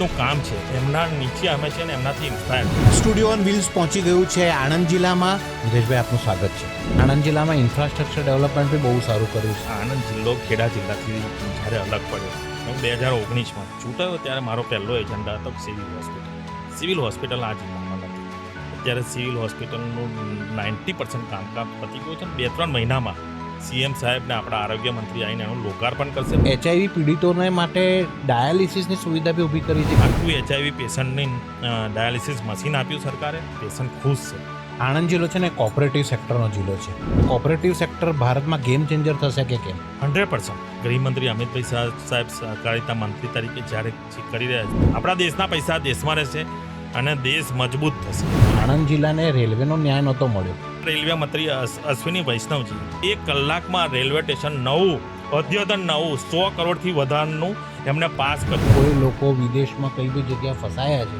રીતનું કામ છે એમના નીચે અમે છે ને એમનાથી ઇન્સ્પાયર. સ્ટુડિયો ઓન વ્હીલ્સ પહોંચી ગયું છે આણંદ જિલ્લામાં. નિલેશભાઈ, આપનું સ્વાગત છે. આણંદ જિલ્લામાં ઇન્ફ્રાસ્ટ્રક્ચર ડેવલપમેન્ટ બી બહુ સારું કર્યું છે. આણંદ જિલ્લો ખેડા જિલ્લાથી જ્યારે અલગ પડ્યો, હું 2019માં ચૂંટાયો ત્યારે મારો પહેલો એજન્ડા હતો સિવિલ હોસ્પિટલ. સિવિલ હોસ્પિટલ આ જિલ્લામાં નથી. અત્યારે સિવિલ હોસ્પિટલનું 90% કામકાજ પતી ગયું છે. 2-3 મહિનામાં સીએમ સાહેબને આપણા આરોગ્ય મંત્રી આવીને એનું લોકાર્પણ કરશે. HIV પીડિતોને માટે ડાયાલિસિસની સુવિધા બી ઊભી કરી છે. આખું HIV પેશન્ટની ડાયાલિસિસ મશીન આપ્યું સરકારે. પેશન્ટ ખુશ છે. આણંદ જિલ્લો છે ને કોઓપરેટિવ સેક્ટરનો જિલ્લો છે. કોઓપરેટિવ સેક્ટર ભારતમાં ગેમ ચેન્જર થશે કે કેમ? 100%. ગૃહમંત્રી અમિતભાઈ સાહેબ સહકારિતા મંત્રી તરીકે જ્યારે કરી રહ્યા છે, આપણા દેશના પૈસા દેશમાં રહેશે અને દેશ મજબૂત થશે. આણંદ જિલ્લાને રેલવેનો ન્યાય નહોતો મળ્યો. રેલવે મંત્રી અશ્વિની વૈષ્ણવજી 1 કલાકમાં રેલવે સ્ટેશન નવું, અદ્યતન નવું, 100 કરોડથી વધારનું એમને પાસ કર્યું. કોઈ લોકો વિદેશમાં કઈ બી જગ્યાએ ફસાયા છે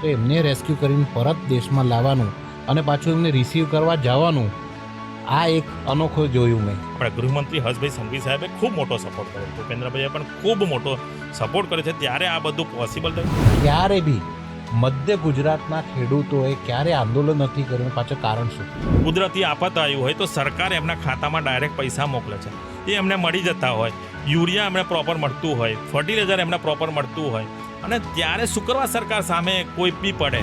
તો એમને રેસ્ક્યુ કરીને પરત દેશમાં લાવવાનું અને પાછું એમને રિસીવ કરવા જવાનું, આ એક અનોખો જોયું મેં. આપણા ગૃહમંત્રી હર્ષભાઈ સંઘવી સાહેબે ખૂબ મોટો સપોર્ટ કર્યો. ભૂપેન્દ્રભાઈએ પણ ખૂબ મોટો સપોર્ટ કર્યો છે. ત્યારે આ બધું પોસિબલ થયું. ક્યારે બી મધ્ય ગુજરાતના ખેડૂતોએ ક્યારે આંદોલન નથી કર્યું, પાછળ કારણ શું? કુદરતી આફત આવ્યું હોય તો સરકાર એમના ખાતામાં ડાયરેક્ટ પૈસા મોકલે છે. એ એમને મળી જતા હોય, યુરિયા એમને પ્રોપર મળતું હોય, ફર્ટિલાઇઝર એમને પ્રોપર મળતું હોય, અને ત્યારે શું કરવા સરકાર સામે કોઈ બી પડે.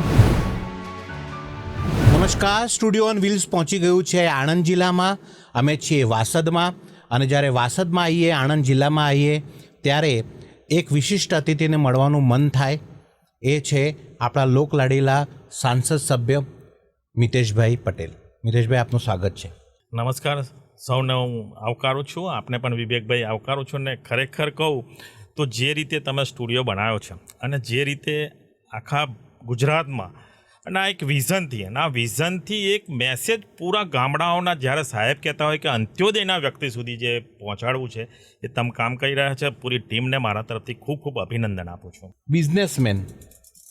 નમસ્કાર, સ્ટુડિયો ઓન વ્હીલ્સ પહોંચી ગયું છે આણંદ જિલ્લામાં. અમે છીએ વાસદમાં, અને જ્યારે વાસદમાં આવીએ, આણંદ જિલ્લામાં આવીએ, ત્યારે એક વિશિષ્ટ અતિથિને મળવાનું મન થાય. એ છે આપણા લોકલાડીલા સાંસદ સભ્ય મિતેશભાઈ પટેલ. મિતેશભાઈ, આપનું સ્વાગત છે. નમસ્કાર, સૌને હું આવકારું છું. આપને પણ વિવેકભાઈ આવકારું છું. ને ખરેખર કહું તો જે રીતે તમે સ્ટુડિયો બનાવ્યો છે અને જે રીતે આખા ગુજરાતમાં, અને આ એક વિઝનથી, અને આ વિઝનથી એક મેસેજ પૂરા ગામડાઓના, જ્યારે સાહેબ કહેતા હોય કે અંત્યોદયના વ્યક્તિ સુધી જે પહોંચાડવું છે, એ તમે કામ કરી રહ્યા છે. પૂરી ટીમને મારા તરફથી ખૂબ ખૂબ અભિનંદન આપું છું. બિઝનેસમેન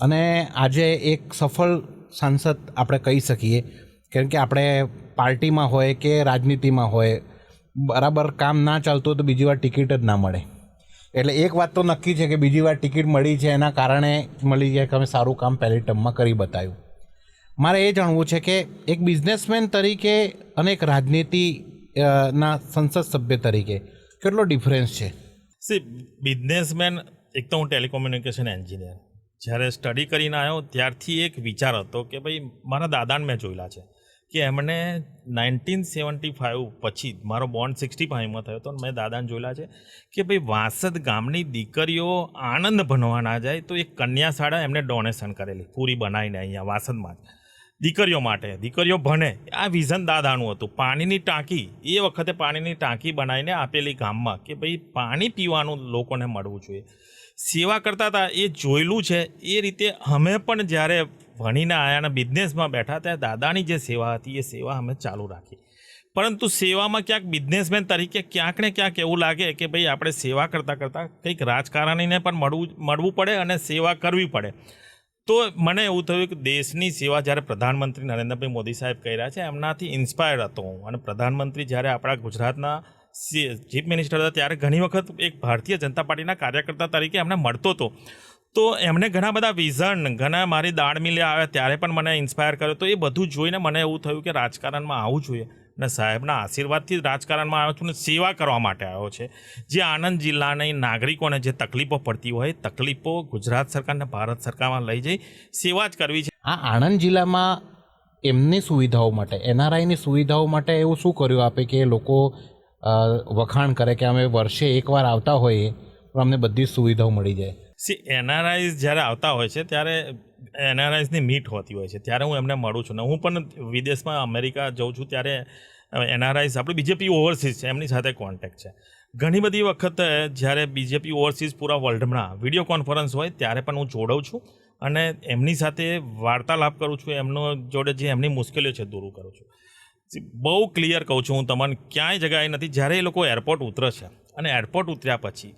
અને આજે એક સફળ સાંસદ આપણે કહી શકીએ, કેમ કે આપણે પાર્ટીમાં હોય કે રાજનીતિમાં હોય, બરાબર કામ ના ચાલતું તો બીજી વાર ટિકિટ જ ના મળે. એટલે એક વાત તો નક્કી છે કે બીજી વાર ટિકિટ મળી છે, એના કારણે મળી જાય કે અમે સારું કામ પહેલી ટર્મમાં કરી બતાવ્યું. મારે એ જાણવું છે કે એક બિઝનેસમેન તરીકે અને એક રાજનીતિના સંસદ સભ્ય તરીકે કેટલો ડિફરન્સ છે? બિઝનેસમેન, એક તો હું ટેલિકોમ્યુનિકેશન એન્જિનિયર, જ્યારે સ્ટડી કરીને આવ્યો ત્યારથી એક વિચાર હતો કે ભાઈ મારા દાદાને મેં જોયેલા છે કે એમણે 1975 પછી, મારો બોન્ડ 65માં થયો હતો, મેં દાદાને જોયેલા છે કે ભાઈ વાસદ ગામની દીકરીઓ આણંદ ભણવા ના જાય તો એક કન્યા શાળા એમને ડોનેશન કરેલી પૂરી બનાવીને અહીંયા વાસદમાં જ દીકરીઓ માટે, દીકરીઓ ભણે. આ વિઝન દાદાનું હતું. પાણીની ટાંકી, એ વખતે પાણીની ટાંકી બનાવીને આપેલી ગામમાં કે ભાઈ પાણી પીવાનું લોકોને મળવું જોઈએ. સેવા કરતા હતા, એ જોયેલું છે. એ રીતે અમે પણ જ્યારે ભણીને આવ્યા અને બિઝનેસમાં બેઠા ત્યારે દાદાની જે સેવા હતી એ સેવા અમે ચાલુ રાખી. પરંતુ સેવામાં ક્યાંક બિઝનેસમેન તરીકે ક્યાંક ને ક્યાંક એવું લાગે કે ભાઈ આપણે સેવા કરતાં કરતાં કંઈક રાજકારણીને પણ મળવું પડે અને સેવા કરવી પડે. તો મને એવું થયું કે દેશની સેવા જ્યારે પ્રધાનમંત્રી નરેન્દ્રભાઈ મોદી સાહેબ કહી રહ્યા છે, એમનાથી ઇન્સ્પાયર હતો હું. અને પ્રધાનમંત્રી જ્યારે આપણા ગુજરાતના ચીફ મિનિસ્ટર હતા ત્યારે ઘણી વખત એક ભારતીય જનતા પાર્ટીના કાર્યકર્તા તરીકે એમને મળતો હતો. તો એમને ઘણા બધા વિઝન, ઘણા મારી દાળ મિલે આવ્યા ત્યારે પણ મને ઇન્સ્પાયર કર્યો. તો એ બધું જોઈને મને એવું થયું કે રાજકારણમાં આવવું જોઈએ, અને સાહેબના આશીર્વાદથી જ રાજકારણમાં આવ્યો છું, ને સેવા કરવા માટે આવ્યો છે. જે આણંદ જિલ્લાની નાગરિકોને જે તકલીફો પડતી હોય, તકલીફો ગુજરાત સરકારને ભારત સરકારમાં લઈ જઈ સેવા જ કરવી છે. આ આણંદ જિલ્લામાં એમની સુવિધાઓ માટે, NRIની સુવિધાઓ માટે એવું શું કર્યું આપે કે લોકો વખાણ કરે કે અમે વર્ષે એકવાર આવતા હોઈએ પણ અમને બધી સુવિધાઓ મળી જાય? NRIs જ્યારે આવતા હોય છે ત્યારે NRIsની મીટ હોતી હોય છે, ત્યારે હું એમને મળું છું. ને હું પણ વિદેશમાં અમેરિકા જાઉં છું ત્યારે NRIs, આપણે બીજેપી ઓવરસીઝ છે, એમની સાથે કોન્ટેક્ટ છે. ઘણી બધી વખત જ્યારે બીજેપી ઓવરસીઝ પૂરા વર્લ્ડમાં વિડીયો કોન્ફરન્સ હોય ત્યારે પણ હું જોડાઉં છું અને એમની સાથે વાર્તાલાપ કરું છું. એમનો જોડે જે એમની મુશ્કેલીઓ છે દૂર કરું છું. બહુ ક્લિયર કહું છું હું તમને, ક્યાંય જગ્યાએ નથી. જ્યારે એ લોકો એરપોર્ટ ઉતરે છે અને એરપોર્ટ ઉતર્યા પછી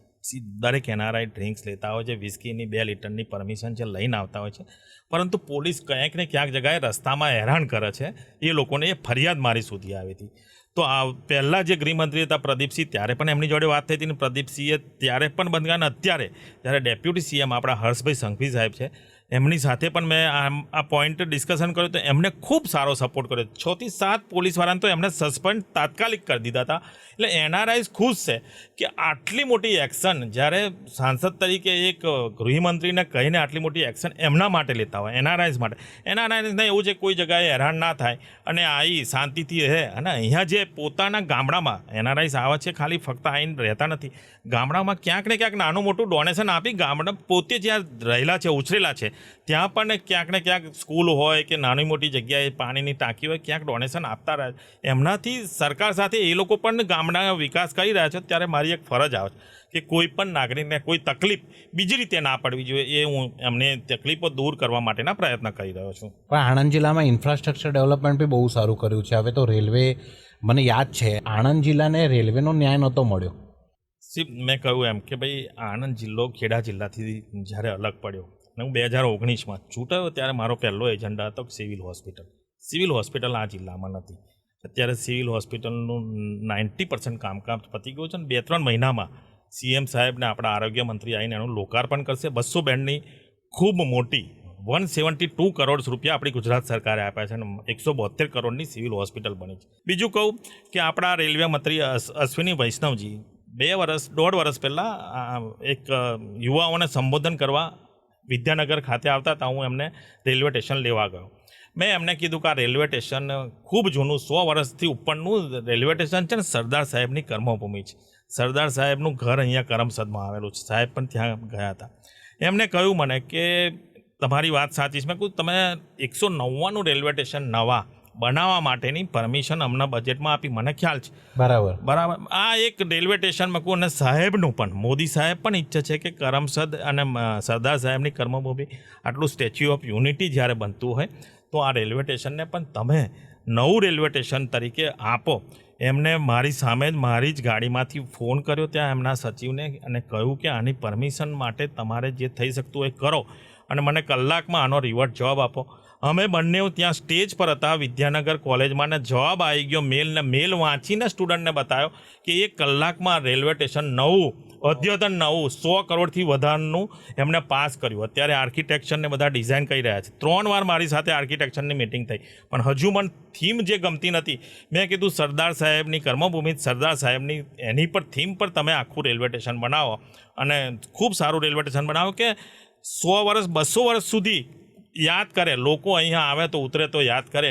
દરેક NRI ડ્રિંક્સ લેતા હોય છે, વિસ્કીની 2 લીટરની પરમિશન છે લઈને આવતા હોય છે, પરંતુ પોલીસ ક્યાંક ને ક્યાંક જગ્યાએ રસ્તામાં હેરાન કરે છે એ લોકોને. એ ફરિયાદ મારી સુધી આવી હતી. તો આ પહેલાં જે ગૃહમંત્રી હતા પ્રદીપસિંહ, ત્યારે પણ એમની જોડે વાત થઈ હતી ને પ્રદીપસિંહે ત્યારે પણ બંધ કર્યા. અત્યારે જ્યારે ડેપ્યુટી સીએમ આપણા હર્ષભાઈ સંઘવી સાહેબ છે, એમની સાથે પણ મેં આ પોઈન્ટ ડિસ્કશન કર્યું તો એમને ખૂબ સારો સપોર્ટ કર્યો. 6 થી 7 પોલીસવાળાને તો એમને સસ્પેન્ડ તાત્કાલિક કરી દીધા હતા. એટલે એનઆરઆઈઝ ખુશ છે કે આટલી મોટી એક્શન જ્યારે સાંસદ તરીકે એક ગૃહમંત્રીને કહીને આટલી મોટી એક્શન એમના માટે લેતા હોય, એનઆરઆઈઝ માટે. એનઆરઆઈઝને એવું છે કોઈ જગ્યાએ હેરાન ના થાય અને આવી શાંતિથી રહે. અને અહીંયા જે પોતાના ગામડામાં એનઆરઆઈઝ આવે છે, ખાલી ફક્ત આવીને રહેતા નથી, ગામડામાં ક્યાંક ને ક્યાંક નાનું મોટું ડોનેશન આપી ગામડા પોતે જ્યાં રહેલા છે, ઉછરેલા છે, ત્યાં પણ ક્યાંક ને ક્યાંક સ્કૂલ હોય કે નાની મોટી જગ્યાએ પાણીની ટાંકી હોય, ક્યાંક ડોનેશન આપતા રહે. એમનાથી સરકાર સાથે એ લોકો પણ ગામડાનો વિકાસ કરી રહ્યા છે. ત્યારે મારી એક ફરજ આવે છે કે કોઈ પણ નાગરિકને કોઈ તકલીફ બીજી રીતે ના પડવી જોઈએ, એ હું એમને તકલીફો દૂર કરવા માટેના પ્રયત્ન કરી રહ્યો છું. પણ આણંદ જિલ્લામાં ઇન્ફ્રાસ્ટ્રક્ચર ડેવલપમેન્ટ બી બહુ સારું કર્યું છે. હવે તો રેલવે, મને યાદ છે આણંદ જિલ્લાને રેલવેનો ન્યાય નહોતો મળ્યો. મેં કહ્યું એમ કે ભાઈ આણંદ જિલ્લો ખેડા જિલ્લાથી જ્યારે અલગ પડ્યો અને હું 2019માં ચૂંટાયો ત્યારે મારો પહેલો એજન્ડા હતો સિવિલ હોસ્પિટલ. સિવિલ હોસ્પિટલ આ જિલ્લામાં નથી. અત્યારે સિવિલ હોસ્પિટલનું 90% કામકાજ પતી ગયું છે અને 2-3 મહિનામાં સીએમ સાહેબને આપણા આરોગ્ય મંત્રી આવીને એનું લોકાર્પણ કરશે. 200 બેડની ખૂબ મોટી 172 કરોડ રૂપિયા આપણી ગુજરાત સરકારે આપ્યા છે અને 172 કરોડની સિવિલ હોસ્પિટલ બની છે. બીજું કહું કે આપણા રેલવે મંત્રી અશ્વિની વૈષ્ણવજી 1.5 વર્ષ પહેલાં એક યુવાઓને સંબોધન કરવા વિદ્યાનગર ખાતે આવતા હતા. હું એમને રેલવે સ્ટેશન લેવા ગયો. મેં એમને કીધું કે આ રેલવે સ્ટેશન ખૂબ જૂનું 100 વર્ષથી ઉપરનું રેલવે સ્ટેશન છે ને સરદાર સાહેબની કર્મભૂમિ છે. સરદાર સાહેબનું ઘર અહીંયા કરમસદમાં આવેલું છે. સાહેબ પણ ત્યાં ગયા હતા. એમને કહ્યું મને કે તમારી વાત સાચી છે. મેં કહ્યું તમે 199 રેલવે સ્ટેશન નવા બનાવવા માટેની પરમિશન અમને બજેટમાં આપી, મને ખ્યાલ છે. બરાબર. આ એક રેલવે સ્ટેશનમાં કહું અને સાહેબનું પણ, મોદી સાહેબ પણ ઈચ્છે છે કે કરમસદ અને સરદાર સાહેબની કર્મભૂમિ આટલું સ્ટેચ્યુ ઓફ યુનિટી જ્યારે બનતું હોય તો આ રેલવે સ્ટેશનને પણ તમે નવું રેલવે સ્ટેશન તરીકે આપો. એમને મારી સામે જ મારી જ ગાડીમાંથી ફોન કર્યો ત્યાં એમના સચિવને અને કહ્યું કે આની પરમિશન માટે તમારે જે થઈ શકતું હોય કરો અને મને કલાકમાં આનો રિવર્ટ જવાબ આપો. અમે બંને ત્યાં સ્ટેજ પર હતા વિદ્યાનગર કોલેજમાં ને જવાબ આવી ગયો મેલને. મેલ વાંચીને સ્ટુડન્ટને બતાવ્યો કે 1 કલાકમાં રેલવે સ્ટેશન નવું, અદ્યતન નવું 100 કરોડથી વધારનું એમને પાસ કર્યું. અત્યારે આર્કિટેક્ચરને બધા ડિઝાઇન કરી રહ્યા છે. 3 વાર મારી સાથે આર્કિટેક્ચરની મિટિંગ થઈ પણ હજુ મને થીમ જે ગમતી નથી. મેં કીધું સરદાર સાહેબની કર્મભૂમિ, સરદાર સાહેબની એની પર થીમ પર તમે આખું રેલવે સ્ટેશન બનાવો અને ખૂબ સારું રેલવે સ્ટેશન બનાવો કે 100 વર્ષ 200 વર્ષ સુધી યાદ કરે. લોકો અહીંયા આવે તો ઉતરે તો યાદ કરે.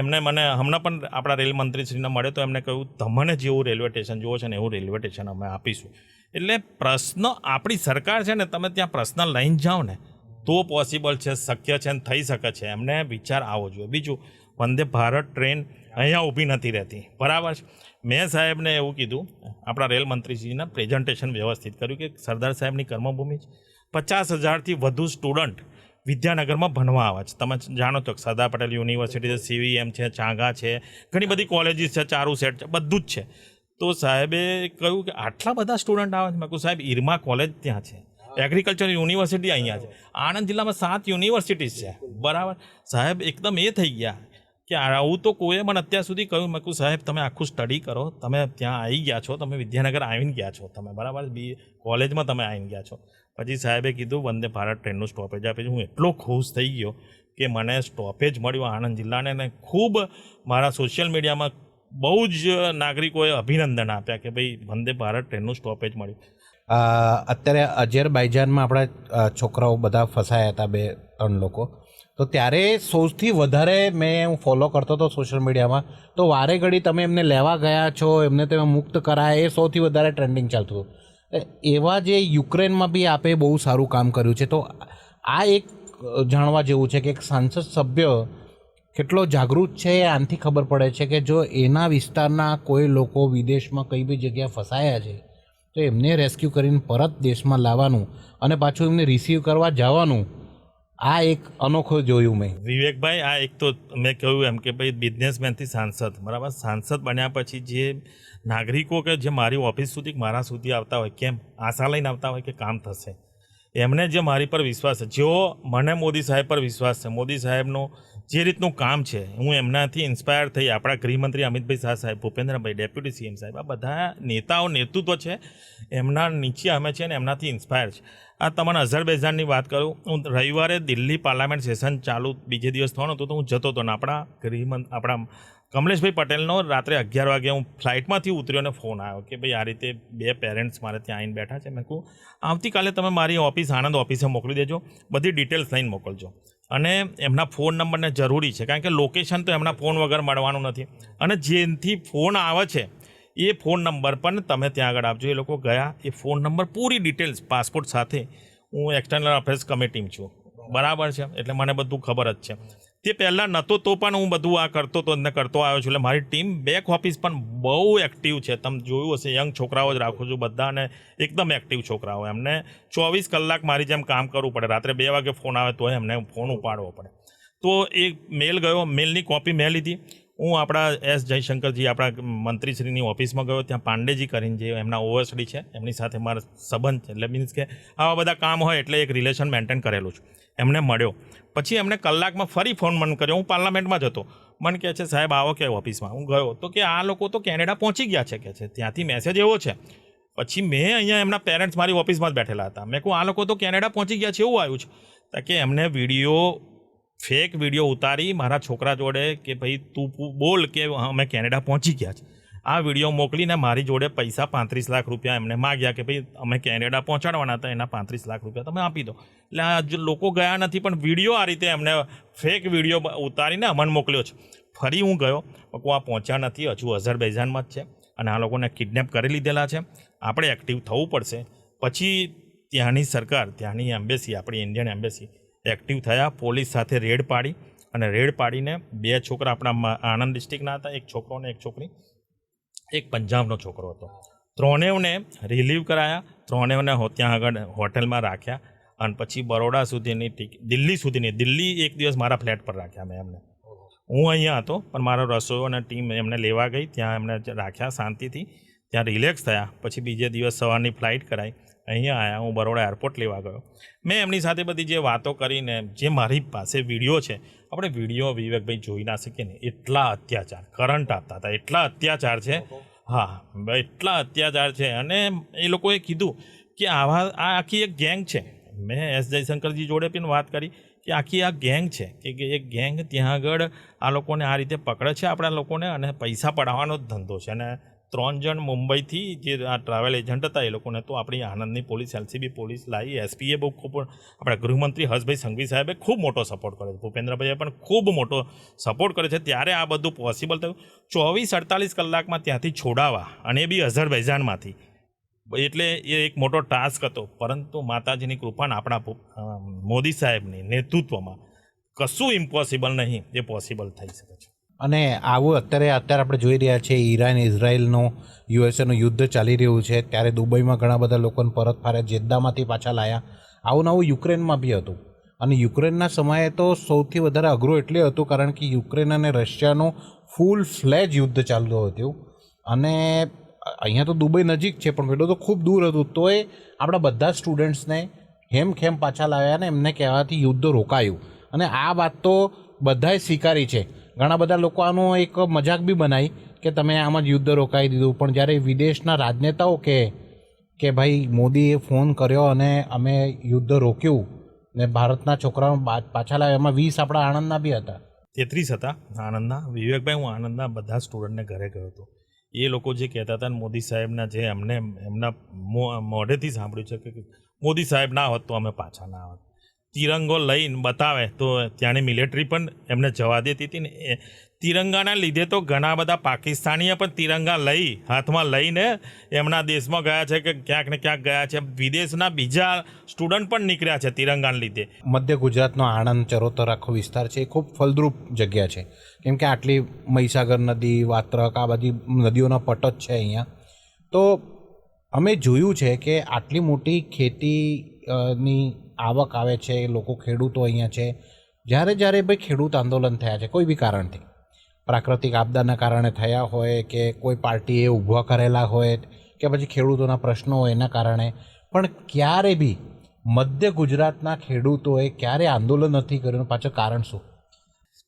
એમને મને હમણાં પણ આપણા રેલ મંત્રીશ્રીને મળે તો એમને કહ્યું તમને જેવું રેલવે સ્ટેશન જોવો છે ને એવું રેલવે સ્ટેશન અમે આપીશું. એટલે પ્રશ્ન આપણી સરકાર છે ને, તમે ત્યાં પ્રશ્ન લઈને જાઓ ને તો પોસિબલ છે, શક્ય છે ને થઈ શકે છે. એમને વિચાર આવવો જોઈએ. બીજું, વંદે ભારત ટ્રેન અહીંયા ઊભી નથી રહેતી, બરાબર છે. મેં સાહેબને એવું કીધું, આપણા રેલ મંત્રીશ્રીને પ્રેઝન્ટેશન વ્યવસ્થિત કર્યું કે સરદાર સાહેબની કર્મભૂમિ છે. 50,000થી વધુ સ્ટુડન્ટ વિદ્યાનગરમાં ભણવા આવે છે. તમે જાણો છો કે સરદાર પટેલ યુનિવર્સિટી છે, CVM છે, ચાંગા છે, ઘણી બધી કોલેજીસ છે, ચારુ સેટ છે, બધું જ છે. તો સાહેબે કહ્યું કે આટલા બધા સ્ટુડન્ટ આવે છે. મેં કહ્યું સાહેબ ઈરમા કોલેજ ત્યાં છે, એગ્રીકલ્ચર યુનિવર્સિટી અહીંયા છે, આણંદ જિલ્લામાં 7 યુનિવર્સિટીઝ છે, બરાબર. સાહેબ એકદમ એ થઈ ગયા કે આવું તો કોઈએ મને અત્યાર સુધી કહ્યું. મેં કહ્યું સાહેબ તમે આખું સ્ટડી કરો, તમે ત્યાં આવી ગયા છો, તમે વિદ્યાનગર આવીને ગયા છો, તમે બરાબર કોલેજમાં તમે આવીને ગયા છો. પછી સાહેબે કીધું વંદે ભારત ટ્રેનનું સ્ટોપેજ આપે છે. હું એટલો ખુશ થઈ ગયો કે મને સ્ટોપેજ મળ્યું આણંદ જિલ્લાને અને ખૂબ મારા સોશિયલ મીડિયામાં બહુ જ નાગરિકોએ અભિનંદન આપ્યા કે ભાઈ વંદે ભારત ટ્રેનનું સ્ટોપેજ મળ્યું. અત્યારે અઝરબાઈજાનમાં આપણા છોકરાઓ બધા ફસાયા હતા 2-3 લોકો. તો ત્યારે સૌથી વધારે હું ફોલો કરતો હતો સોશિયલ મીડિયામાં, તો વારે ઘડી તમે એમને લેવા ગયા છો, એમને તમે મુક્ત કરાયા, એ સૌથી વધારે ટ્રેન્ડિંગ ચાલતું હતું. એવા જે યુક્રેનમાં બી આપે બહુ સારું કામ કર્યું છે. તો આ એક જાણવા જેવું છે કે એક સાંસદ સભ્ય કેટલો જાગૃત છે. આનાથી ખબર પડે છે કે જો એના વિસ્તારના કોઈ લોકો વિદેશમાં કઈ બી જગ્યાએ ફસાયા છે તો એમને રેસ્ક્યુ કરીને પરત દેશમાં લાવવાનું અને પાછું એમને રિસીવ કરવા જવાનું, આ એક અનોખો જોયું મેં. વિવેકભાઈ, આ એક તો મેં કહ્યું એમ કે ભાઈ બિઝનેસમેનથી સાંસદ, બરાબર. સાંસદ બન્યા પછી જે નાગરિકો કે જે મારી ઓફિસ સુધી મારા સુધી આવતા હોય, કેમ આશા લઈને આવતા હોય કે કામ થશે, એમને જે મારી પર વિશ્વાસ છે, જેઓ મને મોદી સાહેબ પર વિશ્વાસ છે, મોદી સાહેબનો જે રીતનું કામ છે હું એમનાથી ઇન્સ્પાયર થઈ. આપણા ગૃહમંત્રી અમિતભાઈ શાહ સાહેબ, ભૂપેન્દ્રભાઈ, ડેપ્યુટી સીએમ સાહેબ, આ બધા નેતૃત્વ છે એમના નીચે અમે છે ને એમનાથી ઇન્સ્પાયર છે. આ તમને અઝરબૈજાનની વાત કરું, હું રવિવારે દિલ્હી પાર્લામેન્ટ સેશન ચાલુ બીજે દિવસ થવાનું હતું તો હું જતો હતો ને આપણા કમલેશભાઈ પટેલનો રાત્રે 11 વાગે હું ફ્લાઇટમાંથી ઉતર્યો અને ફોન આવ્યો કે ભાઈ આ રીતે 2 પેરેન્ટ્સ મારે ત્યાં આવીને બેઠા છે. મેં કહું આવતીકાલે તમે મારી ઓફિસ આણંદ ઓફિસે મોકલી દેજો, બધી ડિટેલ્સ લઈને મોકલજો, અને એમના ફોન નંબરને જરૂરી છે કારણ કે લોકેશન તો એમના ફોન વગર મળવાનું નથી, અને જેથી ફોન આવે છે એ ફોન નંબર પણ તમે ત્યાં આગળ આપજો. એ લોકો ગયા, એ ફોન નંબર પૂરી ડિટેલ્સ પાસપોર્ટ સાથે. હું એક્સટર્નલ અફેર્સ કમિટીમાં છું, બરાબર છે, એટલે મને બધું ખબર જ છે. તે પહેલાં નહોતો તો પણ હું બધું આ કરતો આવ્યો છું. એટલે મારી ટીમ બેક ઓફિસ પણ બહુ એક્ટિવ છે. તમે જોયું હશે, યંગ છોકરાઓ જ રાખું છું બધા, અને એકદમ એક્ટિવ છોકરાઓ. એમને 24 કલાક મારી જેમ કામ કરવું પડે. રાત્રે 2 વાગે ફોન આવે તો એમને ફોન ઉપાડવો પડે. તો એ મેલ ગયો, મેલની કોપી મેં લીધી. હું આપણા એસ જયશંકરજી, આપણા મંત્રીશ્રીની ઓફિસમાં ગયો. ત્યાં પાંડેજી કરીને જે એમના ઓવરસડી છે એમની સાથે મારો સંબંધ છે, એટલે મીન્સ કે આવા બધા કામ હોય એટલે એક રિલેશન મેન્ટેન કરેલું છું. એમને મળ્યો પછી એમને કલાકમાં ફરી ફોન મને કર્યો. હું પાર્લામેન્ટમાં જ હતો. મને કહે છે સાહેબ આવો કે ઓફિસમાં. હું ગયો તો કે આ લોકો તો કેનેડા પહોંચી ગયા છે કે છે, ત્યાંથી મેસેજ એવો છે. પછી મેં અહીંયા એમના પેરેન્ટ્સ મારી ઓફિસમાં જ બેઠેલા હતા. મેં કહું આ લોકો તો કેનેડા પહોંચી ગયા છે એવું આવ્યું છે. તો કે એમને ફેક વિડીયો ઉતારી મારા છોકરા જોડે કે ભાઈ તું બોલ કે અમે કેનેડા પહોંચી ગયા છે. આ વિડીયો મોકલીને મારી જોડે પૈસા 35 લાખ રૂપિયા એમને માગ્યા કે ભાઈ અમે કેનેડા પહોંચાડવાના હતા, એના 35 લાખ રૂપિયા તમે આપી દો. એટલે આ લોકો ગયા નથી, પણ વિડીયો આ રીતે એમને ફેક વિડીયો ઉતારીને અમને મોકલ્યો છે. ફરી હું ગયો, આ પહોંચ્યા નથી, હજુ અઝરબૈજાનમાં જ છે, અને આ લોકોને કિડનેપ કરી લીધેલા છે. આપણે એક્ટિવ થવું પડશે. પછી ત્યાંની સરકાર, ત્યાંની એમ્બેસી, આપણી ઇન્ડિયન એમ્બેસી એક્ટિવ થયા. પોલીસ સાથે રેડ પાડી, અને રેડ પાડીને 2 છોકરા આપણા આણંદ ડિસ્ટ્રિક્ટના હતા, એક છોકરો અને એક છોકરી, એક પંજાબનો છોકરો હતો. 3ને રિલીવ કરાયા, 3ને ત્યાં આગળ હોટલમાં રાખ્યા, અને પછી બરોડા સુધીની દિલ્હી એક દિવસ મારા ફ્લેટ પર રાખ્યા મેં એમને. હું અહીંયા હતો પણ મારો રસોઈયો અને ટીમ એમને લેવા ગઈ, ત્યાં એમને રાખ્યા શાંતિથી, ત્યાં રિલેક્સ થયા. પછી બીજે દિવસ સવારની ફ્લાઇટ કરાઈ, અહીંયા આવ્યા. હું બરોડા એરપોર્ટ લેવા ગયો. મેં એમની સાથે બધી જે વાતો કરીને, જે મારી પાસે વિડીયો છે, આપણે વિડીયો વિવેકભાઈ જોઈ ના શકીએ ને, એટલા અત્યાચાર કરંટ આપતા હતા, એટલા અત્યાચાર છે. હા, એટલા અત્યાચાર છે. અને એ લોકોએ કીધું કે આ આખી એક ગેંગ છે. મેં એસ જયશંકરજી જોડે પણ વાત કરી કે આખી આ ગેંગ છે, કે એક ગેંગ ત્યાં આગળ આ લોકોને આ રીતે પકડે છે આપણા લોકોને, અને પૈસા પડાવવાનો જ ધંધો છે. અને 3 જણ મુંબઈથી જે આ ટ્રાવેલ એજન્ટ હતા એ લોકોને તો આપણી આણંદની પોલીસ, એલસીબી પોલીસ લાવી. એસપીએ બહુ ખૂબ, આપણા ગૃહમંત્રી હર્ષભાઈ સંઘવી સાહેબે ખૂબ મોટો સપોર્ટ કર્યો છે, ભૂપેન્દ્રભાઈએ પણ ખૂબ મોટો સપોર્ટ કર્યો છે. ત્યારે આ બધું પોસિબલ થયું. 24-48 કલાકમાં ત્યાંથી છોડાવવા, અને એ બી અઝરબૈજાનમાંથી. એટલે એ એક મોટો ટાસ્ક હતો, પરંતુ માતાજીની કૃપાને આપણા મોદી સાહેબની નેતૃત્વમાં કશું ઇમ્પોસિબલ નહીં, એ પોસિબલ થઈ શકે છે. અને આવું અત્યારે આપણે જોઈ રહ્યા છીએ, ઈરાન ઇઝરાયલનો યુએસએનું યુદ્ધ ચાલી રહ્યું છે, ત્યારે દુબઈમાં ઘણા બધા લોકોને પરત ફાર્યા, જેદ્દામાંથી પાછા લાયા. આવું નવું યુક્રેનમાં બી હતું. અને યુક્રેનના સમયે તો સૌથી વધારે અઘરું એટલે હતું કારણ કે યુક્રેન અને રશિયાનું ફૂલ ફ્લેજ યુદ્ધ ચાલતું હતું. અને અહીંયા તો દુબઈ નજીક છે, પણ પેલું તો ખૂબ દૂર હતું. તોય આપણા બધા સ્ટુડન્ટ્સને હેમખેમ પાછા લાવ્યા, ને એમને કહેવાથી યુદ્ધ રોકાયું. અને આ વાત તો બધાએ સ્વીકારી છે. ઘણા બધા લોકો આનો એક મજાક બી બનાવી કે તમે આમાં જ યુદ્ધ રોકાઈ દીધું. પણ જ્યારે વિદેશના રાજનેતાઓ કે ભાઈ મોદીએ ફોન કર્યો અને અમે યુદ્ધ રોક્યું ને ભારતના છોકરાઓ પાછા લાવ્યા, એમાં 20 આપણા આણંદના બી હતા, 33 હતા આણંદના. વિવેકભાઈ, હું આણંદના બધા સ્ટુડન્ટને ઘરે ગયો હતો. એ લોકો જે કહેતા હતા ને મોદી સાહેબના, જે એમના મોઢેથી સાંભળ્યું છે કે મોદી સાહેબ ના હોત તો અમે પાછા ના આવત. તિરંગો લઈને બતાવે તો ત્યાંની મિલિટરી પણ એમને જવા દેતી હતી ને. તિરંગાના લીધે તો ઘણા બધા પાકિસ્તાનીએ પણ તિરંગા હાથમાં લઈને એમના દેશમાં ગયા છે, કે ક્યાંક ને ક્યાંક ગયા છે. વિદેશના બીજા સ્ટુડન્ટ પણ નીકળ્યા છે તિરંગાને લીધે. મધ્ય ગુજરાતનો આણંદ ચરોતર આખો વિસ્તાર છે, એ ખૂબ ફળદ્રુપ જગ્યા છે, કેમ કે આટલી મહીસાગર નદી, વાત્રક, આ બધી નદીઓના પટ જ છે અહીંયા. તો અમે જોયું છે કે આટલી મોટી ખેતીની આવક આવે છે, લોકો ખેડૂતો અહીંયા છે. જ્યારે ભાઈ ખેડૂત આંદોલન થયા છે કોઈ બી કારણથી, પ્રાકૃતિક આપદાના કારણે થયા હોય કે કોઈ પાર્ટીએ ઊભા કરેલા હોય કે પછી ખેડૂતોના પ્રશ્નો હોય એના કારણે, પણ ક્યારે બી મધ્ય ગુજરાતના ખેડૂતોએ ક્યારે આંદોલન નથી કર્યું. પાછળ કારણ શું?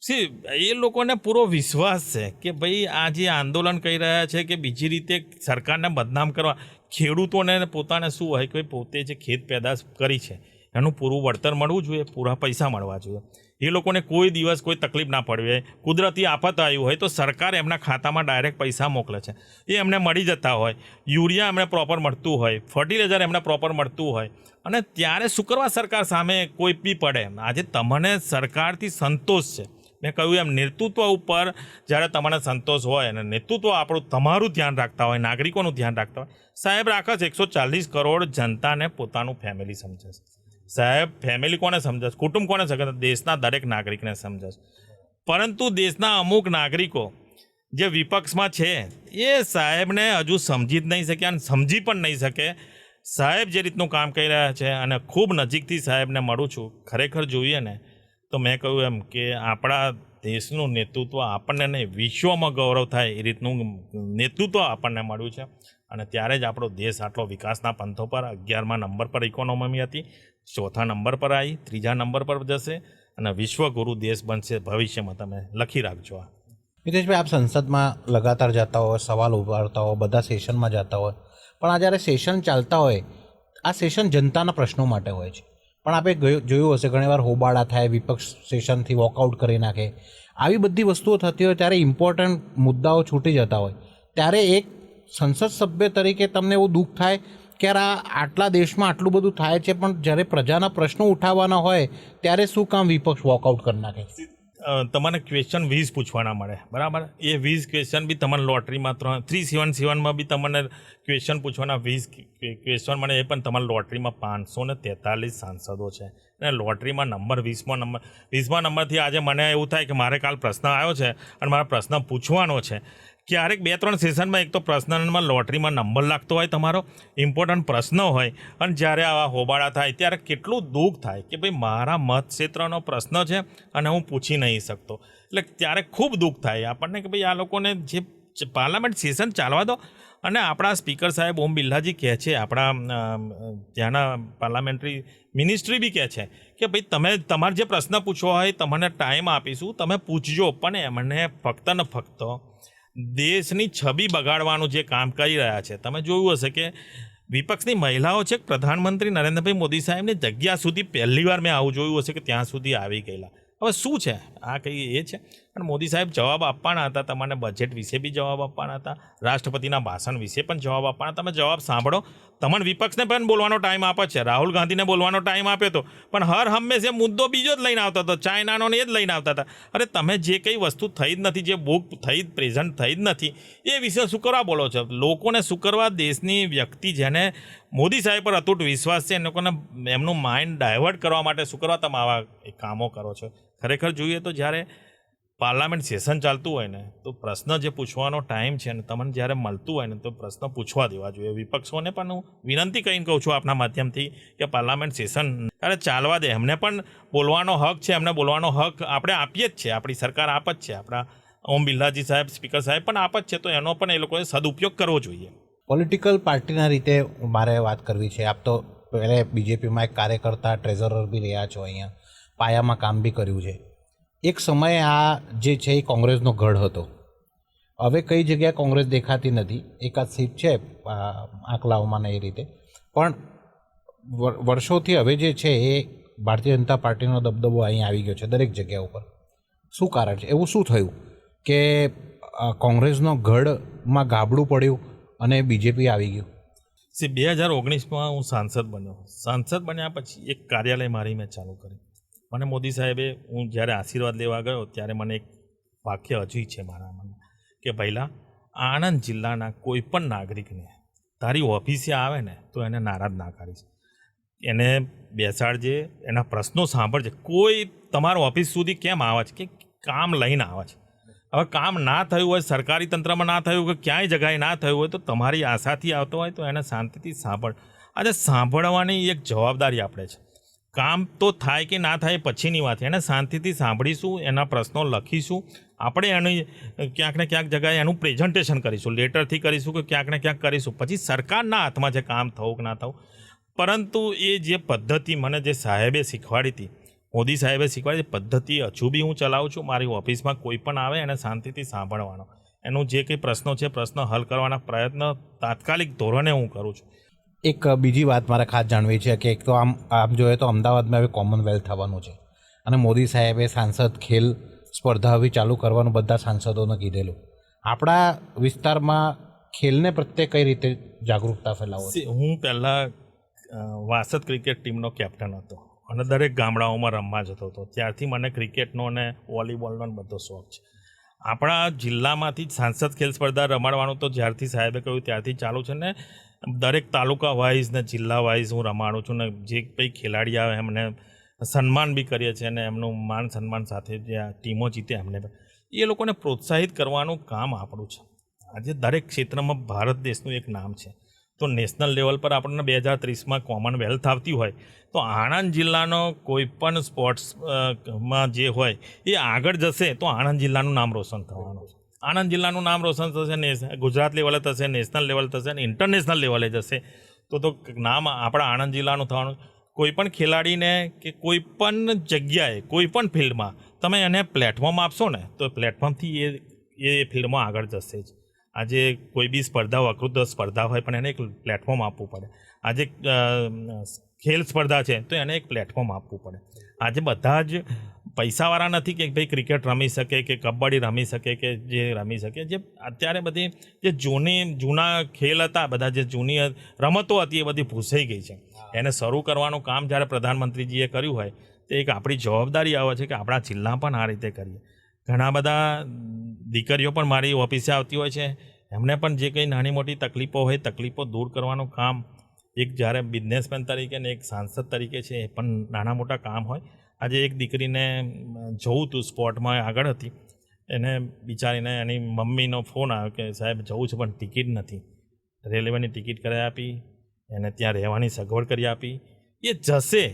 એ લોકોને પૂરો વિશ્વાસ છે કે ભાઈ આ જે આંદોલન કરી રહ્યા છે કે બીજી રીતે સરકારને બદનામ કરવા, ખેડૂતોને પોતાને શું હોય કે પોતે જે ખેત પેદાશ કરી છે એનું પૂરું વળતર મળવું જોઈએ, પૂરા પૈસા મળવા જોઈએ. એ લોકોને કોઈ દિવસ કોઈ તકલીફ ના પડવી હોય. કુદરતી આફત આવ્યું હોય તો સરકાર એમના ખાતામાં ડાયરેક્ટ પૈસા મોકલે છે, એ એમને મળી જતા હોય. યુરિયા એમને પ્રોપર મળતું હોય, ફર્ટિલાઇઝર એમને પ્રોપર મળતું હોય, અને ત્યારે શુક્રવાર સરકાર સામે કોઈ બી પડે. આજે તમને સરકારથી સંતોષ છે. મેં કહ્યું એમ નેતૃત્વ ઉપર જ્યારે તમને સંતોષ હોય અને નેતૃત્વ આપણું તમારું ધ્યાન રાખતા હોય, નાગરિકોનું ધ્યાન રાખતા હોય. સાહેબ રાખે છે 140 કરોડ જનતાને પોતાનું ફેમિલી સમજે છે. સાહેબ ફેમિલી કોને સમજે છે? કુટુંબ કોને સમજે? દેશના દરેક નાગરિકને સમજે છે. પરંતુ દેશના અમુક નાગરિકો જે વિપક્ષમાં છે એ સાહેબને હજુ સમજી જ નહીં શકે અને સમજી પણ નહીં શકે. સાહેબ જે રીતનું કામ કરી રહ્યા છે અને ખૂબ નજીકથી સાહેબને મળું છું, ખરેખર જોઈએ ને તો મેં કહ્યું એમ કે આપણા દેશનું નેતૃત્વ આપણને નહીં વિશ્વમાં ગૌરવ થાય એ રીતનું નેતૃત્વ આપણને મળ્યું છે. અને ત્યારે જ આપણો દેશ આટલો વિકાસના પંથો પર 11મા નંબર પર ઇકોનોમી હતી, 4થા નંબર પર આવી, 3જા નંબર પર જશે અને વિશ્વગુરુ દેશ બનશે ભવિષ્યમાં. તમે લખી રાખજો. મિતેશભાઈ, આપ સંસદમાં લગાતાર જતા હોય, સવાલ ઉભારતા હોય, બધા સેશનમાં જતા હોય, પણ આ જ્યારે સેશન ચાલતા હોય, આ સેશન જનતાના પ્રશ્નો માટે હોય છે. પણ આપણે જોયું હશે ઘણીવાર હોબાળા થાય, વિપક્ષ સેશનથી વોકઆઉટ કરી નાખે, આવી બધી વસ્તુઓ થતી હોય ત્યારે ઇમ્પોર્ટન્ટ મુદ્દાઓ છૂટી જતા હોય, ત્યારે એક સંસદ સભ્ય તરીકે તમને એવું દુઃખ થાય કે આટલા દેશમાં આટલું બધું થાય છે પણ જ્યારે પ્રજાના પ્રશ્નો ઉઠાવવાના હોય ત્યારે શું કામ વિપક્ષ વોકઆઉટ કરી નાખે? તમને ક્વેશ્ચન 20 પૂછવાના મળે, બરાબર? એ 20 ક્વેશ્ચન બી તમને લોટરીમાં 377માં બી તમને ક્વેશ્ચન પૂછવાના 20 ક્વેશ્ચન મળે. એ પણ તમારા લોટરીમાં 543 સાંસદો છે અને લોટરીમાં નંબર 20મા નંબરથી આજે મને એવું થાય કે મારે કાલ પ્રશ્ન આવ્યો છે અને મારા પ્રશ્ન પૂછવાનો છે. ક્યારેક 2-3 સેશનમાં એક તો પ્રશ્નમાં લોટરીમાં નંબર લાગતો હોય, તમારો ઇમ્પોર્ટન્ટ પ્રશ્ન હોય, અને જ્યારે આવા હોબાળા થાય ત્યારે કેટલું દુઃખ થાય કે ભાઈ મારા મત ક્ષેત્રનો પ્રશ્ન છે અને હું પૂછી નહીં શકતો. એટલે ત્યારે ખૂબ દુઃખ થાય આપણને કે ભાઈ આ લોકોને જે પાર્લામેન્ટ સેશન ચાલવા દો. અને આપણા સ્પીકર સાહેબ ઓમ બિરલાજી કહે છે, આપણા ત્યાંના પાર્લામેન્ટરી મિનિસ્ટ્રી બી કહે છે કે ભાઈ તમે તમારે જે પ્રશ્ન પૂછવો હોય તમને ટાઈમ આપીશું, તમે પૂછજો. પણ એમને ફક્ત ને ફક્ત દેશની છબી બગાડવાનું જે કામ કરી રહ્યા છે. તમે જોયું હશે કે વિપક્ષની મહિલાઓ છે પ્રધાનમંત્રી નરેન્દ્રભાઈ મોદી સાહેબની જગ્યા સુધી પહેલી વાર મેં આવું જોયું હશે કે ત્યાં સુધી આવી ગયેલા. હવે શું છે આ? કંઈ એ છે? અને મોદી સાહેબ જવાબ આપવાના હતા, તમને બજેટ વિશે બી જવાબ આપવાના હતા, રાષ્ટ્રપતિના ભાષણ વિશે પણ જવાબ આપવાના. તમે જવાબ સાંભળો. તમને વિપક્ષને પણ બોલવાનો ટાઈમ આપે છે, રાહુલ ગાંધીને બોલવાનો ટાઈમ આપ્યો હતો, પણ હર હંમેશા મુદ્દો બીજો જ લઈને આવતા હતો, ચાઇનાનો ને એ જ લઈને આવતા હતા. અરે તમે જે કંઈ વસ્તુ થઈ જ નથી, જે બુક થઈ પ્રેઝન્ટ થઈ જ નથી, એ વિશે શું કરવા બોલો છો? લોકોને શું કરવા? દેશની વ્યક્તિ જેને મોદી સાહેબ પર અતૂટ વિશ્વાસ છે, એ લોકોને એમનું માઇન્ડ ડાયવર્ટ કરવા માટે શું કરવા તમે આવા કામો કરો છો? ખરેખર જોઈએ તો જ્યારે પાર્લામેન્ટ સેશન ચાલતું હોય ને તો પ્રશ્ન જે પૂછવાનો ટાઈમ છે ને તમને જ્યારે મળતું હોય ને તો પ્રશ્ન પૂછવા દેવા જોઈએ. વિપક્ષોને પણ હું વિનંતી કરીને કહું છું આપના માધ્યમથી કે પાર્લામેન્ટ સેશન અરે ચાલવા દે. એમને પણ બોલવાનો હક છે, એમને બોલવાનો હક આપણે આપીએ જ છે, આપણી સરકાર આપ જ છે, આપણા ઓમ બિરલાજી સાહેબ સ્પીકર સાહેબ પણ આપ જ છે. તો એનો પણ એ લોકોએ સદુપયોગ કરવો જોઈએ. પોલિટિકલ પાર્ટીના રીતે મારે વાત કરવી છે. આપ તો પહેલે બીજેપીમાં એક કાર્યકર્તા ટ્રેઝરર બી રહ્યા છો, અહીંયા પાયામાં કામ બી કર્યું છે. એક સમયે આ જે છે એ કોંગ્રેસનો ગઢ હતો. હવે કઈ જગ્યાએ કોંગ્રેસ દેખાતી નથી. એકાદ સીટ છે આંકલાઓમાં ને એ રીતે, પણ વર્ષોથી હવે જે છે એ ભારતીય જનતા પાર્ટીનો દબદબો અહીં આવી ગયો છે દરેક જગ્યા ઉપર. શું કારણ છે? એવું શું થયું કે કોંગ્રેસનો ગઢમાં ગાબડું પડ્યું અને બીજેપી આવી ગયું? 2019માં હું સાંસદ બન્યો. સાંસદ બન્યા પછી એક કાર્યાલય મારી મેં ચાલુ કરી. મને મોદી સાહેબે, હું જ્યારે આશીર્વાદ લેવા ગયો ત્યારે મને એક વાક્ય હજી છે મારા મનમાં કે પહેલાં આણંદ જિલ્લાના કોઈ પણ નાગરિકને તારી ઓફિસે આવે ને તો એને નારાજ ના કરીશ, એને બેસાડજે, એના પ્રશ્નો સાંભળજે. કોઈ તમારા ઓફિસ સુધી કેમ આવે છે કે કામ લઈને આવે છે. હવે કામ ના થયું હોય, સરકારી તંત્રમાં ના થયું કે ક્યાંય જગ્યાએ ના થયું હોય તો તમારી આશાથી આવતો હોય તો એને શાંતિથી સાંભળ. આજે સાંભળવાની એક જવાબદારી આપણે છે. કામ તો થાય કે ના થાય પછીની વાત, એને શાંતિથી સાંભળીશું, એના પ્રશ્નો લખીશું, આપણે એની ક્યાંક ને ક્યાંક જગ્યાએ એનું પ્રેઝન્ટેશન કરીશું, લેટરથી કરીશું કે ક્યાંક ને ક્યાંક કરીશું. પછી સરકારના હાથમાં છે કામ થવું કે ના થવું. પરંતુ એ જે પદ્ધતિ મને જે સાહેબે શીખવાડી હતી મોદી સાહેબે શીખવાડી પદ્ધતિ હજુ બી હું ચલાવું છું. મારી ઓફિસમાં કોઈ પણ આવે એને શાંતિથી સાંભળવાનો, એનું જે કંઈ પ્રશ્નો છે પ્રશ્ન હલ કરવાના પ્રયત્ન તાત્કાલિક ધોરણે હું કરું છું. એક બીજી વાત મારે ખાસ જાણવી છે કે એક તો આમ જોઈએ તો અમદાવાદમાં હવે કોમનવેલ્થ થવાનું છે અને મોદી સાહેબે સાંસદ ખેલ સ્પર્ધા હવે ચાલુ કરવાનું બધા સાંસદોને કીધેલું. આપણા વિસ્તારમાં ખેલને પ્રત્યે કઈ રીતે જાગૃતતા ફેલાવો? હું પહેલાં વાસદ ક્રિકેટ ટીમનો કેપ્ટન હતો અને દરેક ગામડાઓમાં રમવા જતો હતો. ત્યારથી મને ક્રિકેટનો અને વોલીબોલનો બધો શોખ છે. આપણા જિલ્લામાંથી જ સાંસદ ખેલ સ્પર્ધા રમાડવાનું તો જ્યારથી સાહેબે કહ્યું ત્યારથી ચાલુ છે ને દરેક તાલુકા વાઇઝ ને જિલ્લા વાઇઝ હું રમાડું છું ને જે કંઈ ખેલાડી આવે એમને સન્માન બી કરીએ છીએ અને એમનું માન સન્માન સાથે જે આ ટીમો જીતે એમને એ લોકોને પ્રોત્સાહિત કરવાનું કામ આપણું છે. આજે દરેક ક્ષેત્રમાં ભારત દેશનું એક નામ છે. તો નેશનલ લેવલ પર આપણને 2030માં કોમનવેલ્થ આવતી હોય તો આણંદ જિલ્લાનો કોઈ પણ સ્પોર્ટ્સમાં જે હોય એ આગળ જશે તો આણંદ જિલ્લાનું નામ રોશન થવાનું છે. આણંદ જિલ્લાનું નામ રોશન થશે, ગુજરાત લેવલે થશે, નેશનલ લેવલ થશે અને ઇન્ટરનેશનલ લેવલે જશે તો નામ આપણા આણંદ જિલ્લાનું થવાનું. કોઈ પણ ખેલાડીને કે કોઈ પણ જગ્યાએ કોઈ પણ ફિલ્ડમાં તમે એને પ્લેટફોર્મ આપશો ને તો પ્લેટફોર્મથી એ ફિલ્ડમાં આગળ જશે જ. આજે કોઈ બી સ્પર્ધા વકૃત્વ સ્પર્ધા હોય પણ એને એક પ્લેટફોર્મ આપવું પડે. આજે ખેલ સ્પર્ધા છે તો એને એક પ્લેટફોર્મ આપવું પડે. આજે બધા જ પૈસાવાળા નથી કે ભાઈ ક્રિકેટ રમી શકે કે કબડ્ડી રમી શકે કે જે રમી શકે. જે અત્યારે બધી જે જૂના ખેલ હતા, બધા જે જૂની રમતો હતી એ બધી ભૂસાઈ ગઈ છે. એને શરૂ કરવાનું કામ જ્યારે પ્રધાનમંત્રીજીએ કર્યું હોય તો એક આપણી જવાબદારી આવે છે કે આપણા જિલ્લા પણ આ રીતે કરીએ. ઘણા બધા દીકરીઓ પણ મારી ઓફિસે આવતી હોય છે, એમને પણ જે કંઈ નાની મોટી તકલીફો હોય તકલીફો દૂર કરવાનું કામ એક જ્યારે બિઝનેસમેન તરીકે ને એક સાંસદ તરીકે છે એ પણ નાના મોટા કામ હોય. આજે એક દીકરીને જવું હતું સ્પોર્ટમાં આગળ હતી, એને બિચારીને એની મમ્મીનો ફોન આવ્યો કે સાહેબ જવું છે પણ ટિકિટ નથી. રેલવેની ટિકિટ કરાવી આપી, એને ત્યાં રહેવાની સગવડ કરી આપી. એ જશે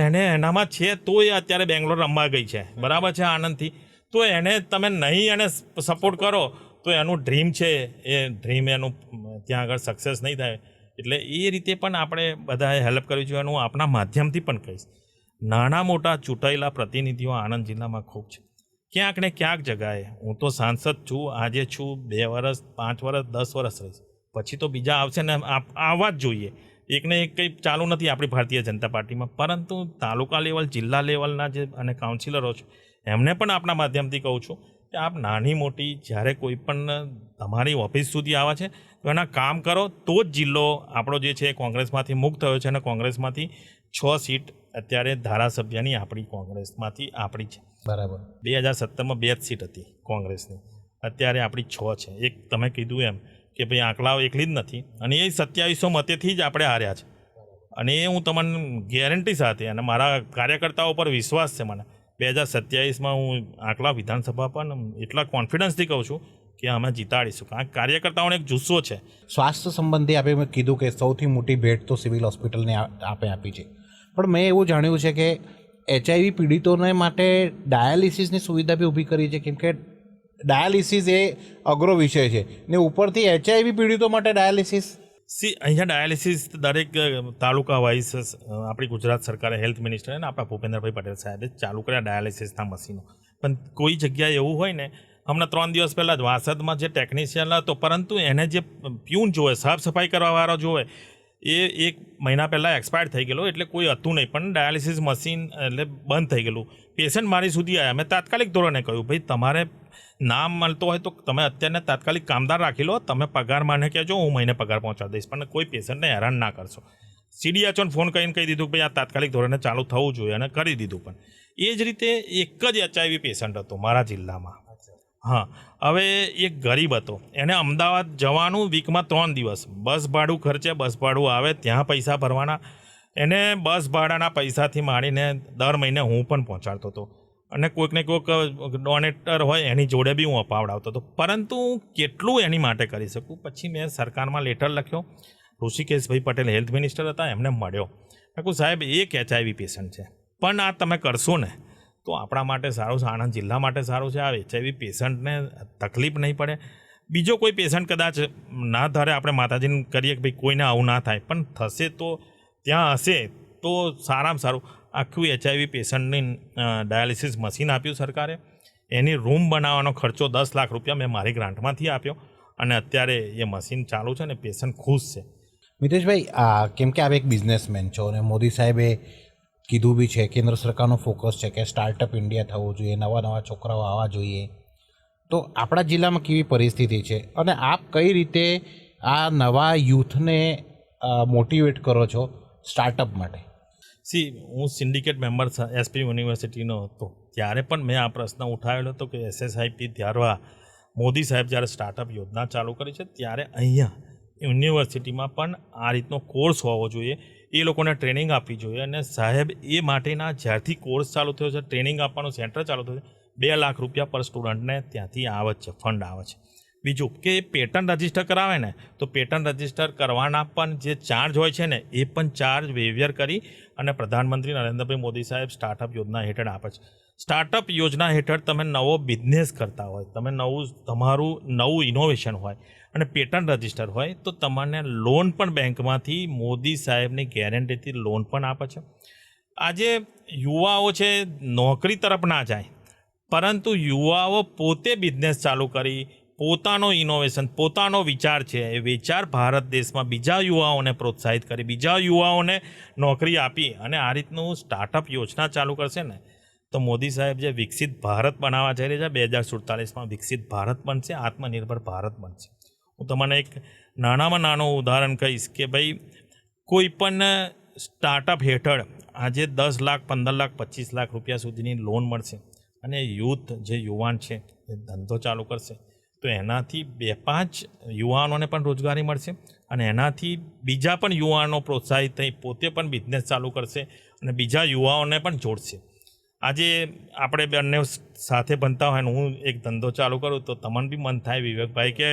એને એનામાં છે તો એ અત્યારે બેંગ્લોર રમવા ગઈ છે, બરાબર છે, આનંદથી. તો એને તમે નહીં એને સપોર્ટ કરો તો એનું ડ્રીમ છે એ ડ્રીમ એનું ત્યાં આગળ સક્સેસ નહીં થાય. એટલે એ રીતે પણ આપણે બધાએ હેલ્પ કરવી જોઈએ. એનું આપણા માધ્યમથી પણ કહીશ, નાના મોટા ચૂંટાયેલા પ્રતિનિધિઓ આણંદ જિલ્લામાં ખૂબ છે. ક્યાંક ને ક્યાંક જગાએ હું તો સાંસદ છું, આજે છું, 2 વર્ષ 5 વર્ષ 10 વર્ષ રહીશ, પછી તો બીજા આવશે ને આવવા જ જોઈએ. એકને એક કંઈ ચાલુ નથી આપણી ભારતીય જનતા પાર્ટીમાં, પરંતુ તાલુકા લેવલ જિલ્લા લેવલના જે અને કાઉન્સિલરો છે એમને પણ આપણા માધ્યમથી કહું છું કે આપ નાની મોટી જ્યારે કોઈ પણ તમારી ઓફિસ સુધી આવે છે તો એના કામ કરો તો જ જિલ્લો આપણો જે છે કોંગ્રેસમાંથી મુક્ત થયો છે અને કોંગ્રેસમાંથી 6 સીટ અત્યારે ધારાસભ્યની આપણી કોંગ્રેસમાંથી આપણી છે. બરાબર. 2017માં 2 જ સીટ હતી કોંગ્રેસની, અત્યારે આપણી 6 છે. એક તમે કીધું એમ કે ભાઈ આંકડાઓ એકલી જ નથી અને એ 2700 મતેથી જ આપણે હાર્યા છે. અને એ હું તમને ગેરંટી સાથે અને મારા કાર્યકર્તાઓ પર વિશ્વાસ છે મને 2027માં હું આંકલા વિધાનસભા પણ એટલા કોન્ફિડન્સથી કહું છું કે અમે જીતાડીશું. કારણ કે કાર્યકર્તાઓને એક જુસ્સો છે. સ્વાસ્થ્ય સંબંધી આપણે કીધું કે સૌથી મોટી ભેટ તો સિવિલ હોસ્પિટલને આપે આપી છે, પણ મેં એવું જાણ્યું છે કે HIV પીડિતોને માટે ડાયાલિસિસની સુવિધા બી ઊભી કરી છે, કેમ કે ડાયાલિસિસ એ અઘરો વિષય છે ને ઉપરથી HIV પીડિતો માટે ડાયાલિસિસ. અહીંયા ડાયાલિસિસ દરેક તાલુકા વાઇઝ આપણી ગુજરાત સરકારે હેલ્થ મિનિસ્ટર અને આપણા ભૂપેન્દ્રભાઈ પટેલ સાહેબે ચાલુ કર્યા ડાયાલિસિસના મશીનો. પણ કોઈ જગ્યાએ એવું હોય ને, હમણાં 3 દિવસ પહેલાં જ વાસદમાં જે ટેકનિશિયન હતો પરંતુ એને જે પ્યુન જોવે, સાફ સફાઈ કરવાવાળો જોવે, એ 1 મહિના પહેલાં એક્સપાયર થઈ ગયેલો. એટલે કોઈ હતું નહીં, પણ ડાયાલિસિસ મશીન એટલે બંધ થઈ ગયેલું. પેશન્ટ મારી સુધી આવ્યા, મેં તાત્કાલિક ધોરણે કહ્યું ભાઈ તમારે નામ મળતો હોય તો તમે અત્યારને તાત્કાલિક કામદાર રાખી લો, તમે પગાર મને કહેજો, હું મહિને પગાર પહોંચાડી દઈશ, પણ કોઈ પેશન્ટને હેરાન ના કરશો. CDHOને ફોન કરીને કહી દીધું કે ભાઈ આ તાત્કાલિક ધોરણે ચાલુ થવું જોઈએ અને કરી દીધું. પણ એ જ રીતે એક જ HIV પેશન્ટ હતો મારા જિલ્લામાં. હા, હવે એક ગરીબ હતો, એને અમદાવાદ જવાનું વીકમાં 3 દિવસ, બસ ભાડું ખર્ચે, બસ ભાડું આવે ત્યાં પૈસા ભરવાના, એને બસ ભાડાના પૈસાથી માંડીને દર મહિને હું પણ પહોંચાડતો હતો અને કોઈકને કોઈક ડોનેટર હોય એની જોડે બી હું અપાવડાવતો હતો. પરંતુ કેટલું એની માટે કરી શકું. પછી મેં સરકારમાં લેટર લખ્યો, ઋષિકેશભાઈ પટેલ હેલ્થ મિનિસ્ટર હતા, એમને મળ્યો. મેં કહું સાહેબ એક HIV પેશન્ટ છે, પણ આ તમે કરશો ને તો આપણા માટે સારું છે, આણંદ જિલ્લા માટે સારું છે. આ HIV પેશન્ટને તકલીફ નહીં પડે. બીજો કોઈ પેશન્ટ કદાચ ના ધારે, આપણે માતાજીને કરીએ કે ભાઈ કોઈને આવું ના થાય, પણ થશે તો ત્યાં હશે તો સારામાં સારું. આખું HIV પેશન્ટની ડાયાલિસિસ મશીન આપ્યું સરકારે. એની રૂમ બનાવવાનો ખર્ચો 10 લાખ રૂપિયા મેં મારી ગ્રાન્ટમાંથી આપ્યો અને અત્યારે એ મશીન ચાલુ છે અને પેશન્ટ ખુશ છે. મિતેશભાઈ, કેમ કે આપ એક બિઝનેસમેન છો અને મોદી સાહેબે કીધું બી છે, કેન્દ્ર સરકારનો ફોકસ છે કે સ્ટાર્ટઅપ ઇન્ડિયા થવું જોઈએ, નવા નવા છોકરાઓ આવવા જોઈએ. તો આપણા જિલ્લામાં કેવી પરિસ્થિતિ છે અને આપ કઈ રીતે આ નવા યુથને મોટિવેટ કરો છો સ્ટાર્ટઅપ માટે? હું સિન્ડિકેટ મેમ્બર SP યુનિવર્સિટીનો હતો ત્યારે પણ મેં આ પ્રશ્ન ઉઠાવેલો હતો કે SSIP દ્વારા મોદી સાહેબ જ્યારે સ્ટાર્ટઅપ યોજના ચાલુ કરી છે ત્યારે અહીંયા યુનિવર્સિટીમાં પણ આ રીતનો કોર્સ હોવો જોઈએ, એ લોકોને ટ્રેનિંગ આપવી જોઈએ. અને સાહેબ એ માટેના જ્યારથી કોર્સ ચાલુ થયો છે, ટ્રેનિંગ આપવાનું સેન્ટર ચાલુ થયું છે, 2 લાખ રૂપિયા પર સ્ટુડન્ટને ત્યાંથી આવે છે, ફંડ આવે છે. બીજું કે પેટર્ન રજિસ્ટર કરાવે ને તો પેટર્ન રજિસ્ટર કરવાના પણ જે ચાર્જ હોય છે ને એ પણ ચાર્જ વેવિયર કરી અને પ્રધાનમંત્રી નરેન્દ્રભાઈ મોદી સાહેબ સ્ટાર્ટઅપ યોજના હેઠળ આપે છે. સ્ટાર્ટઅપ યોજના હેઠળ તમે નવો બિઝનેસ કરતા હોય, તમે તમારું નવું ઇનોવેશન હોય અને પેટર્ન રજિસ્ટર હોય તો તમને લોન પણ બેંકમાંથી મોદી સાહેબની ગેરંટીથી લોન પણ આપે છે. આજે યુવાઓ છે નોકરી તરફ ના જાય, પરંતુ યુવાઓ પોતે બિઝનેસ ચાલુ કરી પોતાનો ઇનોવેશન, પોતાનો વિચાર છે એ વિચાર ભારત દેશમાં બીજા યુવાઓને પ્રોત્સાહિત કરી, બીજા યુવાઓને નોકરી આપી અને આ રીતનું સ્ટાર્ટઅપ યોજના ચાલુ કરશે ને તો મોદી સાહેબ જે વિકસિત ભારત બનાવવા જઈ રહ્યા છે, 2047માં વિકસિત ભારત બનશે, આત્મનિર્ભર ભારત બનશે. હું તમને એક નાનામાં નાનું ઉદાહરણ કહીશ કે ભાઈ કોઈ પણ સ્ટાર્ટઅપ હેઠળ આજે 10 લાખ, 15 લાખ, 25 લાખ રૂપિયા સુધીની લોન મળશે અને યુથ જે યુવાન છે એ ધંધો ચાલુ કરશે તો એનાથી 2-5 યુવાનોને પણ રોજગારી મળશે અને એનાથી બીજા પણ યુવાનો પ્રોત્સાહિત થઈ પોતે પણ બિઝનેસ ચાલુ કરશે અને બીજા યુવાઓને પણ જોડશે. આજે આપણે બંને સાથે બનતા હોય ને હું એક ધંધો ચાલુ કરું તો તમને બી મન થાય વિવેકભાઈ કે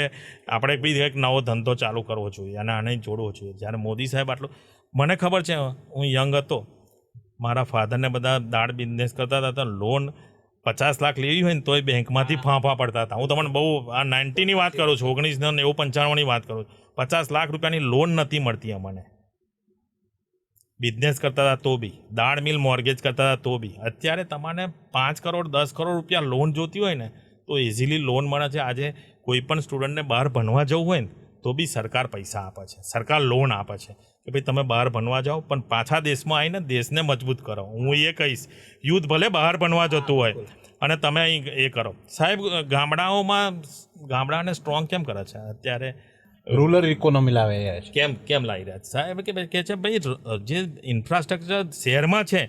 આપણે બી એક નવો ધંધો ચાલુ કરવો જોઈએ અને આને જોડવો જોઈએ. જ્યારે મોદી સાહેબ આટલું, મને ખબર છે હું યંગ હતો, મારા ફાધરને બધા દાળ બિઝનેસ કરતા હતા તો લોન 50 લાખ લેવી હોય ને તોય બેંકમાંથી ફાંફા પડતા હતા. હું તમને બહુ આ 90ની વાત કરું છું, 1990-95ની વાત કરું છું. 50 લાખ રૂપિયાની લોન નથી મળતી અમને. બિઝનેસ કરતા હતા તો બી, દાળ મિલ મોર્ગેજ કરતા હતા તો બી. અત્યારે તમારે 5 કરોડ 10 કરોડ રૂપિયા લોન જોતી હોય ને તો ઇઝીલી લોન મળે છે. આજે કોઈ પણ સ્ટુડન્ટને બહાર ભણવા જવું હોય ને તો બી સરકાર પૈસા આપે છે, સરકાર લોન આપે છે કે ભાઈ તમે બહાર ભણવા જાઓ પણ પાછા દેશમાં આવીને દેશને મજબૂત કરો. હું એ કહીશ, યુથ ભલે બહાર ભણવા જતું હોય અને તમે અહીં એ કરો. સાહેબ ગામડાને સ્ટ્રોંગ કેમ કરે છે અત્યારે? રૂરલ ઇકોનોમી લાવે છે. કેમ લાવી રહ્યા છે સાહેબ? કે છે ભાઈ જે ઇન્ફ્રાસ્ટ્રક્ચર શહેરમાં છે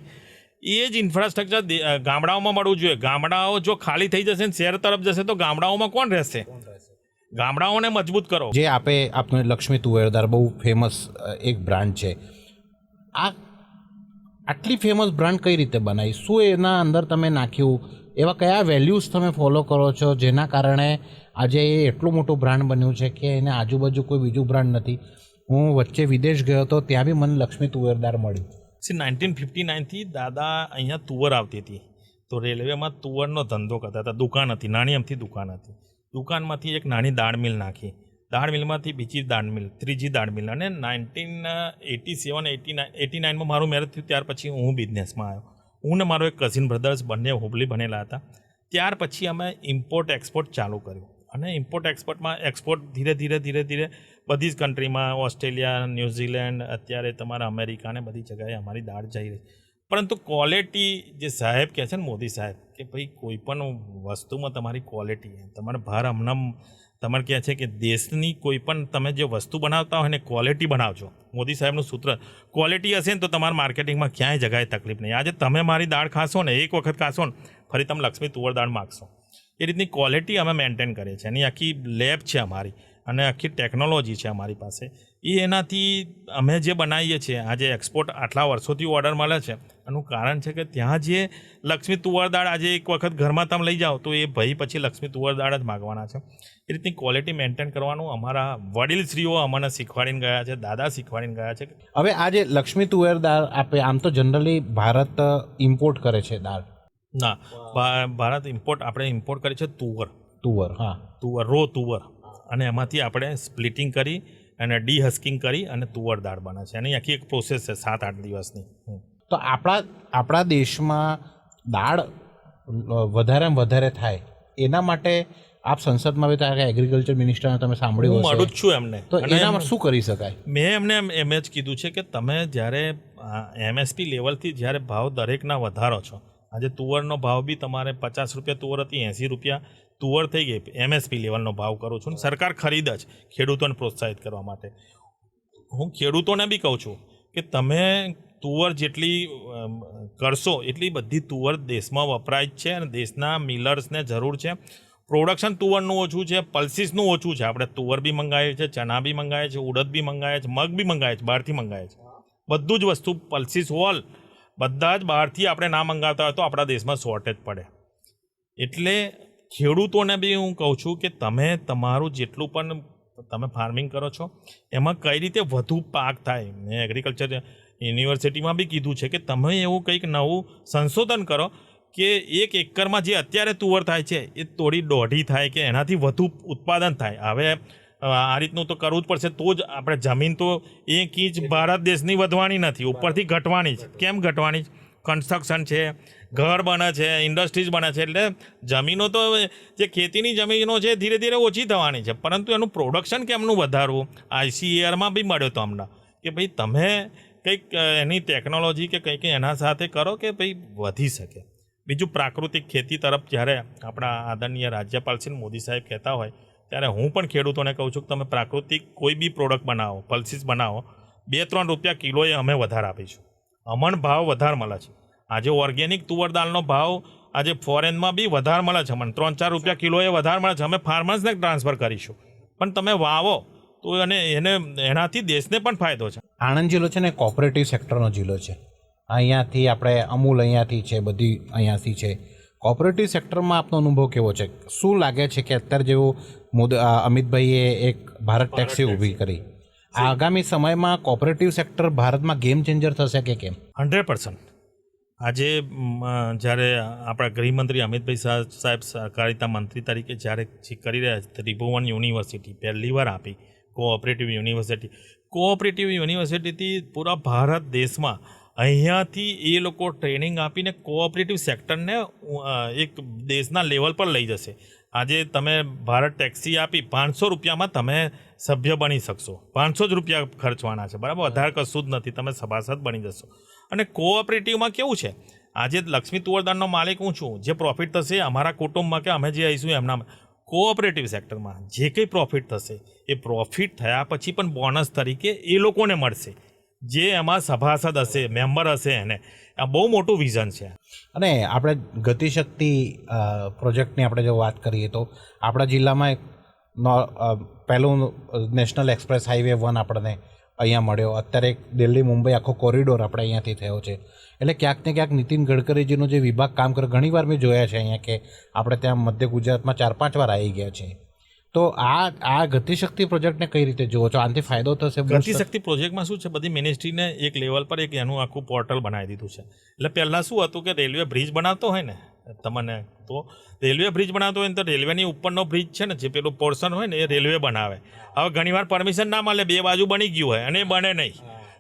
એ જ ઇન્ફ્રાસ્ટ્રક્ચર ગામડાઓમાં મળવું જોઈએ. ગામડાઓ જો ખાલી થઈ જશે ને શહેર તરફ જશે તો ગામડાઓમાં કોણ રહેશે? ગામડાઓને મજબૂત કરો. જે આપણે લક્ષ્મી તુવેરદાર બહુ ફેમસ એક બ્રાન્ડ છે. આટલી ફેમસ બ્રાન્ડ કઈ રીતે બનાવી? શું એના અંદર તમે નાખ્યું? એવા કયા વેલ્યુઝ તમે ફોલો કરો છો જેના કારણે આજે એ એટલું મોટું બ્રાન્ડ બન્યું છે કે એને આજુબાજુ કોઈ બીજું બ્રાન્ડ નથી? હું વચ્ચે વિદેશ ગયો હતો, ત્યાં બી મને લક્ષ્મી તુવેરદાર મળી. 1959થી દાદા અહીંયા તુવર આવતી હતી તો રેલવેમાં તુવરનો ધંધો કરતા હતા. દુકાન હતી, નાની અમથી દુકાન હતી. દુકાનમાંથી એક નાની દાળ મિલ નાખી, દાળ મિલમાંથી બીજી દાળ મિલ, ત્રીજી દાળ મિલ, અને 1987-89માં મારું મેરેજ થયું ત્યાર પછી હું બિઝનેસમાં આવ્યો. હું ને મારો એક કઝિન બ્રધર્સ બંને હુબલી બનેલા હતા. ત્યાર પછી અમે ઇમ્પોર્ટ એક્સપોર્ટ ચાલુ કર્યું અને ઇમ્પોર્ટ એક્સપોર્ટ ધીરે ધીરે બધી જ કન્ટ્રીમાં, ઓસ્ટ્રેલિયા, ન્યૂઝીલેન્ડ, અત્યારે તમારા અમેરિકાને બધી જગ્યાએ અમારી દાળ જઈ રહી. પરંતુ ક્વોલિટી જે સાહેબ કહે છે ને મોદી સાહેબ કે ભાઈ કોઈ પણ વસ્તુમાં તમારી ક્વોલિટી, તમારે બહાર હમણાં તમારે કહે છે કે દેશની કોઈ પણ તમે જે વસ્તુ બનાવતા હોય ને ક્વોલિટી બનાવજો. મોદી સાહેબનું સૂત્ર ક્વોલિટી હશે ને તો તમારા માર્કેટિંગમાં ક્યાંય જગ્યાએ તકલીફ નહીં. આજે તમે મારી દાળ ખાશો ને, એક વખત ખાશો ને ફરી તમે લક્ષ્મી તુવર દાળ માગશો. એ રીતની ક્વોલિટી અમે મેન્ટેન કરીએ છીએ. એની આખી લેબ છે અમારી અને આખી ટેકનોલોજી છે અમારી પાસે. એનાથી અમે જે બનાવીએ છીએ આજે એક્સપોર્ટ આટલા વર્ષોથી ઓર્ડર મળે છે એનું કારણ છે કે ત્યાં જે લક્ષ્મી તુવર દાળ આજે એક વખત ઘરમાં તમે લઈ જાઓ તો એ ભાઈ પછી લક્ષ્મી તુવર દાળ જ માગવાના છે. એ રીતની ક્વોલિટી મેન્ટેન કરવાનું અમારા વડીલશ્રીઓ અમને શીખવાડીને ગયા છે, દાદા શીખવાડીને ગયા છે. હવે આજે લક્ષ્મી તુવેર દાળ આપે, આમ તો જનરલી ભારત ઇમ્પોર્ટ કરે છે દાળ. ના, ભારત આપણે ઇમ્પોર્ટ કરીએ છીએ તુવર, હા, રો તુવર, અને એમાંથી આપણે સ્પ્લિટિંગ કરી અને ડીહસ્કિંગ કરી અને તુવર દાળ બને છે. એની આખી એક પ્રોસેસ છે 7-8 દિવસની. તો આપણા દેશમાં દાળ વધારેમાં વધારે થાય એના માટે આપ સંસદમાં બી ત્યારે એગ્રીકલ્ચર મિનિસ્ટરને તમે હું સાંભળ્યું મળું હશે જ છું એમને. તો અને એનામાં શું કરી શકાય? મેં એમને એમ જ કીધું છે કે તમે જ્યારે MSP લેવલથી જ્યારે ભાવ દરેકના વધારો છો, આજે તુવરનો ભાવ બી તમારે 50 રૂપિયા તુવર હતી, 80 રૂપિયા તુવર થઈ ગઈ, MSP લેવલનો ભાવ કરું છું. સરકાર ખરીદ જ ખેડૂતોને પ્રોત્સાહિત કરવા માટે. હું ખેડૂતોને બી કહું છું કે તમે તુવર જેટલી કરશો એટલી બધી તુવર દેશમાં વપરાય જ છે અને દેશના મિલર્સને જરૂર છે. પ્રોડક્શન તુવરનું ઓછું છે, પલ્સીસનું ઓછું છે. આપણે તુવર બી મંગાવીએ છીએ, ચણા બી મંગાવીએ છીએ, ઉડદ બી મંગાવીએ છીએ, મગ બી મંગાવીએ છીએ, બહારથી મંગાવીએ છીએ. બધું જ વસ્તુ પલ્સીસ હોલ બધા જ બહારથી આપણે ના મંગાવતા હોય તો આપણા દેશમાં શોર્ટેજ પડે. એટલે ખેડૂતોને બી હું કહું છું કે તમે તમારું જેટલું પણ તમે ફાર્મિંગ કરો છો એમાં કઈ રીતે વધુ પાક થાય. મેં એગ્રીકલ્ચર યુનિવર્સિટીમાં બી કીધું છે કે તમે એવું કંઈક નવું સંશોધન કરો કે 1 એકરમાં જે અત્યારે તુવર થાય છે એ થોડી દોઢી થાય કે એનાથી વધુ ઉત્પાદન થાય. હવે આ રીતનું તો કરવું જ પડશે, તો જ આપણે જમીન તો 1 ઇંચ ભારત દેશની વધવાની નથી, ઉપરથી ઘટવાની જ. કેમ ઘટવાની? કન્સ્ટ્રક્શન છે, ઘર બને છે, ઇન્ડસ્ટ્રીઝ બને છે, એટલે જમીનો તો જે ખેતીની જમીનો છે ધીરે ધીરે ઓછી થવાની છે, પરંતુ એનું પ્રોડક્શન કેમનું વધારવું? ICARમાં બી મળ્યો તો હમણાં કે ભાઈ તમે કંઈક એની ટેકનોલોજી કે કંઈક એના સાથે કરો કે ભાઈ વધી શકે. બીજું પ્રાકૃતિક ખેતી તરફ જ્યારે આપણા આદરણીય રાજ્યપાલ શ્રી મોદી સાહેબ કહેતા હોય ત્યારે હું પણ ખેડૂતોને કહું છું કે તમે પ્રાકૃતિક કોઈ બી પ્રોડક્ટ બનાવો, પલ્સીસ બનાવો, 2-3 રૂપિયા કિલોએ અમે વધારે આપીશું. અમણ ભાવ વધારે મળે છે. આજે ઓર્ગેનિક તુવર દાળનો ભાવ આજે ફોરેનમાં બી વધારે મળે છે, અમને 3-4 રૂપિયા કિલોએ વધારે મળે છે. અમે ફાર્મર્સને ટ્રાન્સફર કરીશું, પણ તમે વાવો તો એનાથી દેશને પણ ફાયદો છે. આણંદ જિલ્લો છે ને કોઓપરેટિવ સેક્ટરનો જિલ્લો છે. અહીંયાથી આપણે અમૂલ અહીંયાથી છે, બધી અહીંયાથી છે. કોઓપરેટિવ સેક્ટરમાં આપનો અનુભવ કેવો છે? શું લાગે છે કે અત્યારે જેવું અમિતભાઈએ એક ભારત ટેક્સી ઊભી કરી, આગામી સમયમાં કોઓપરેટિવ સેક્ટર ભારતમાં ગેમ ચેન્જર થશે કે કેમ? 100%. આજે જ્યારે આપણા ગૃહમંત્રી અમિતભાઈ સાહેબ સહકારિતા મંત્રી તરીકે જ્યારે કરી રહ્યા છે, ત્રિભુવન યુનિવર્સિટી પહેલી વાર આપી કોઓપરેટિવ યુનિવર્સિટીથી પૂરા ભારત દેશમાં અહીંયાથી એ લોકો ટ્રેનિંગ આપીને કોઓપરેટિવ સેક્ટરને એક દેશના લેવલ પર લઈ જશે. આજે તમે ભારત ટેક્સી આપી 500 રૂપિયામાં તમે સભ્ય બની શકશો. 500 જ રૂપિયા ખર્ચવાના છે, બરાબર? વધારે કશું જ નથી, તમે સભાસદ બની જશો. અને કોઓપરેટિવમાં કેવું છે, આજે લક્ષ્મી તુવરદાનનો માલિક હું છું, જે પ્રોફિટ થશે અમારા કુટુંબમાં કે અમે જે આવીશું એમના. કોઓપરેટિવ સેક્ટરમાં જે કંઈ પ્રોફિટ થશે એ પ્રોફિટ થયા પછી પણ બોનસ તરીકે એ લોકોને મળશે, જે એમાં સભાસદ હશે, મેમ્બર હશે. એને આ બહુ મોટું વિઝન છે. અને આપણે ગતિશક્તિ પ્રોજેક્ટની આપણે જો વાત કરીએ તો આપણા જિલ્લામાં પહેલું નેશનલ એક્સપ્રેસ હાઈવે 1 આપણને અહીંયા મળ્યો. અત્યારે એક દિલ્હી મુંબઈ આખો કોરિડોર આપણે અહીંયાથી થયો છે. એટલે ક્યાંક ને ક્યાંક નીતિન ગડકરીજીનો જે વિભાગ કામ કરે, ઘણીવાર મેં જોયા છે અહીંયા કે આપણે ત્યાં મધ્ય ગુજરાતમાં 4-5 વાર આવી ગયા છે. તો આ ગતિશક્તિ પ્રોજેક્ટને કઈ રીતે જુઓ છો? આનાથી ફાયદો થશે? ગતિશક્તિ પ્રોજેક્ટમાં શું છે, બધી મિનિસ્ટ્રીને એક લેવલ પર એક એનું આખું પોર્ટલ બનાવી દીધું છે. એટલે પહેલાં શું હતું કે રેલવે બ્રિજ બનાવતો હોય ને તમને, તો રેલવે બ્રિજ બનાવતો હોય ને તો રેલવેની ઉપરનો બ્રિજ છે ને, જે પેલું પોર્શન હોય ને એ રેલવે બનાવે. હવે ઘણીવાર પરમિશન ના મળે, 2 બાજુ બની ગયું હોય અને એ બને નહીં,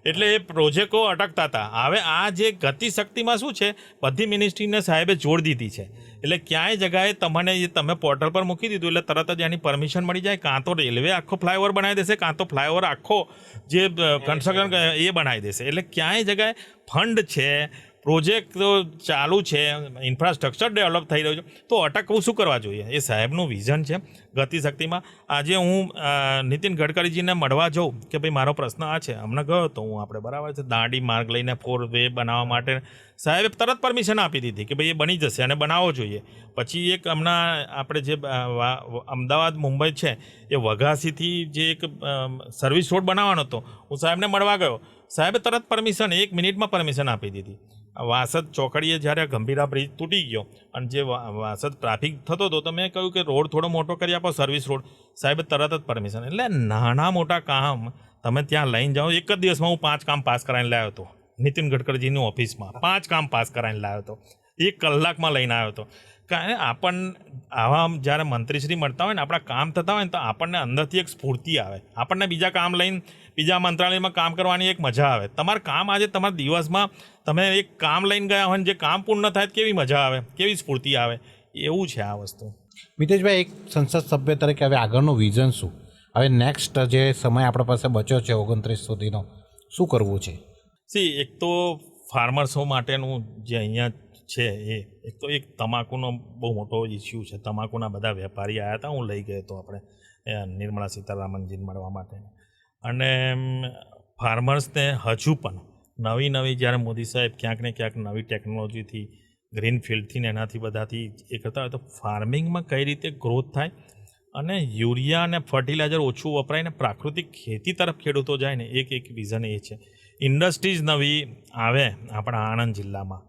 એટલે એ પ્રોજેક્ટો અટકતા હતા. હવે આ જે ગતિશક્તિમાં શું છે, બધી મિનિસ્ટ્રીને સાહેબે જોડ દીધી છે. એટલે ક્યાંય જગાએ તમે પોર્ટલ પર મૂકી દીધું એટલે તરત જ એની પરમિશન મળી જાય. કાં તો રેલવે આખો ફ્લાયઓવર બનાવી દેશે, કાં તો ફ્લાયઓવર આખો જે કન્સ્ટ્રક્શન એ બનાવી દેશે. એટલે ક્યાંય જગાએ ફંડ છે, પ્રોજેક્ટ ચાલુ છે, ઇન્ફ્રાસ્ટ્રક્ચર ડેવલપ થઈ રહ્યું છે, તો અટકવું શું કરવા જોઈએ? એ સાહેબનું વિઝન છે ગતિશક્તિમાં. આજે હું નીતિન ગડકરીજીને મળવા જાઉં કે ભાઈ મારો પ્રશ્ન આ છે, હમણાં ગયો તો હું, આપણે બરાબર છે, દાંડી માર્ગ લઈને 4 વે બનાવવા માટે સાહેબે તરત પરમિશન આપી દીધી કે ભાઈ એ બની જશે અને બનાવવો જોઈએ. પછી એક હમણાં આપણે જે અમદાવાદ મુંબઈ છે એ વઘાસીથી જે એક સર્વિસ રોડ બનાવવાનો હતો, હું સાહેબને મળવા ગયો, સાહેબે તરત પરમિશન 1 મિનિટમાં પરમિશન આપી દીધી. વાસદ ચોકડીએ જ્યારે ગંભીરા બ્રિજ તૂટી ગયો અને જે વાસદ ટ્રાફિક થતો હતો તો મેં કહ્યું કે રોડ થોડો મોટો કરી આપો, સર્વિસ રોડ, સાહેબે તરત જ પરમિશન. એટલે નાના મોટા કામ તમે ત્યાં લઈને જાઓ. એક જ દિવસમાં હું 5 કામ પાસ કરાવીને લાવ્યો હતો નીતિન ગડકરીજીની ઓફિસમાં. 5 કામ પાસ કરાવીને લાવ્યો હતો, 1 કલાકમાં લઈને આવ્યો હતો. કારણ આવા જ્યારે મંત્રીશ્રી મળતા હોય ને આપણા કામ થતા હોય ને તો આપણને અંદરથી એક સ્ફૂર્તિ આવે, આપણને બીજા કામ લઈને બીજા મંત્રાલયમાં કામ કરવાની એક મજા આવે. તમારું કામ આજે તમારા દિવસમાં તમે એક કામ લઈને ગયા હોય ને જે કામ પૂર્ણ થાય કેવી મજા આવે, કેવી સ્ફૂર્તિ આવે, એવું છે આ વસ્તુ. મિતેશભાઈ, એક સંસદ સભ્ય તરીકે હવે આગળનું વિઝન શું? હવે નેક્સ્ટ જે સમય આપણા પાસે બચ્યો છે 29 સુધીનો, શું કરવું છે? એક તો ફાર્મર્સો માટેનું જે અહીંયા છે એક તો એક તમાકુનો બહુ મોટો ઇસ્યુ છે. તમાકુના બધા વેપારી આવ્યા હતા, હું લઈ ગયો હતો આપણે નિર્મલા સીતારામનજીને મળવા માટે. અને ફાર્મર્સને હજુ પણ નવી જ્યારે મોદી સાહેબ ક્યાંક ને ક્યાંક નવી ટેકનોલોજીથી ગ્રીનફિલ્ડથી ને એનાથી બધાથી એ કરતા હોય તો ફાર્મિંગમાં કઈ રીતે ગ્રોથ થાય અને યુરિયા અને ફર્ટિલાઇઝર ઓછું વપરાય ને પ્રાકૃતિક ખેતી તરફ ખેડૂતો જાય ને એક વિઝન એ છે. ઇન્ડસ્ટ્રીઝ નવી આવે આપણા આણંદ જિલ્લામાં.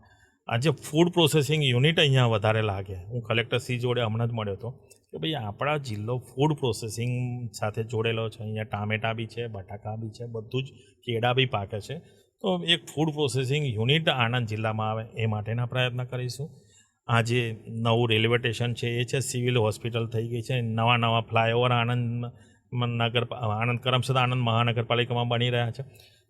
આજે ફૂડ પ્રોસેસિંગ યુનિટ અહીંયા વધારે લાગે. હું કલેક્ટરશ્રી જોડે હમણાં જ મળ્યો હતો કે ભાઈ આપણા જિલ્લો ફૂડ પ્રોસેસિંગ સાથે જોડેલો છે. અહીંયા ટામેટા બી છે, બટાકા બી છે, બધું જ કેળા બી પાકે છે. તો એક ફૂડ પ્રોસેસિંગ યુનિટ આણંદ જિલ્લામાં આવે એ માટેના પ્રયત્ન કરીશું. આજે નવું રેલવે સ્ટેશન છે એ છે, સિવિલ હોસ્પિટલ થઈ ગઈ છે, નવા ફ્લાયઓવર આણંદ કરમસદ આણંદ મહાનગરપાલિકામાં બની રહ્યા છે.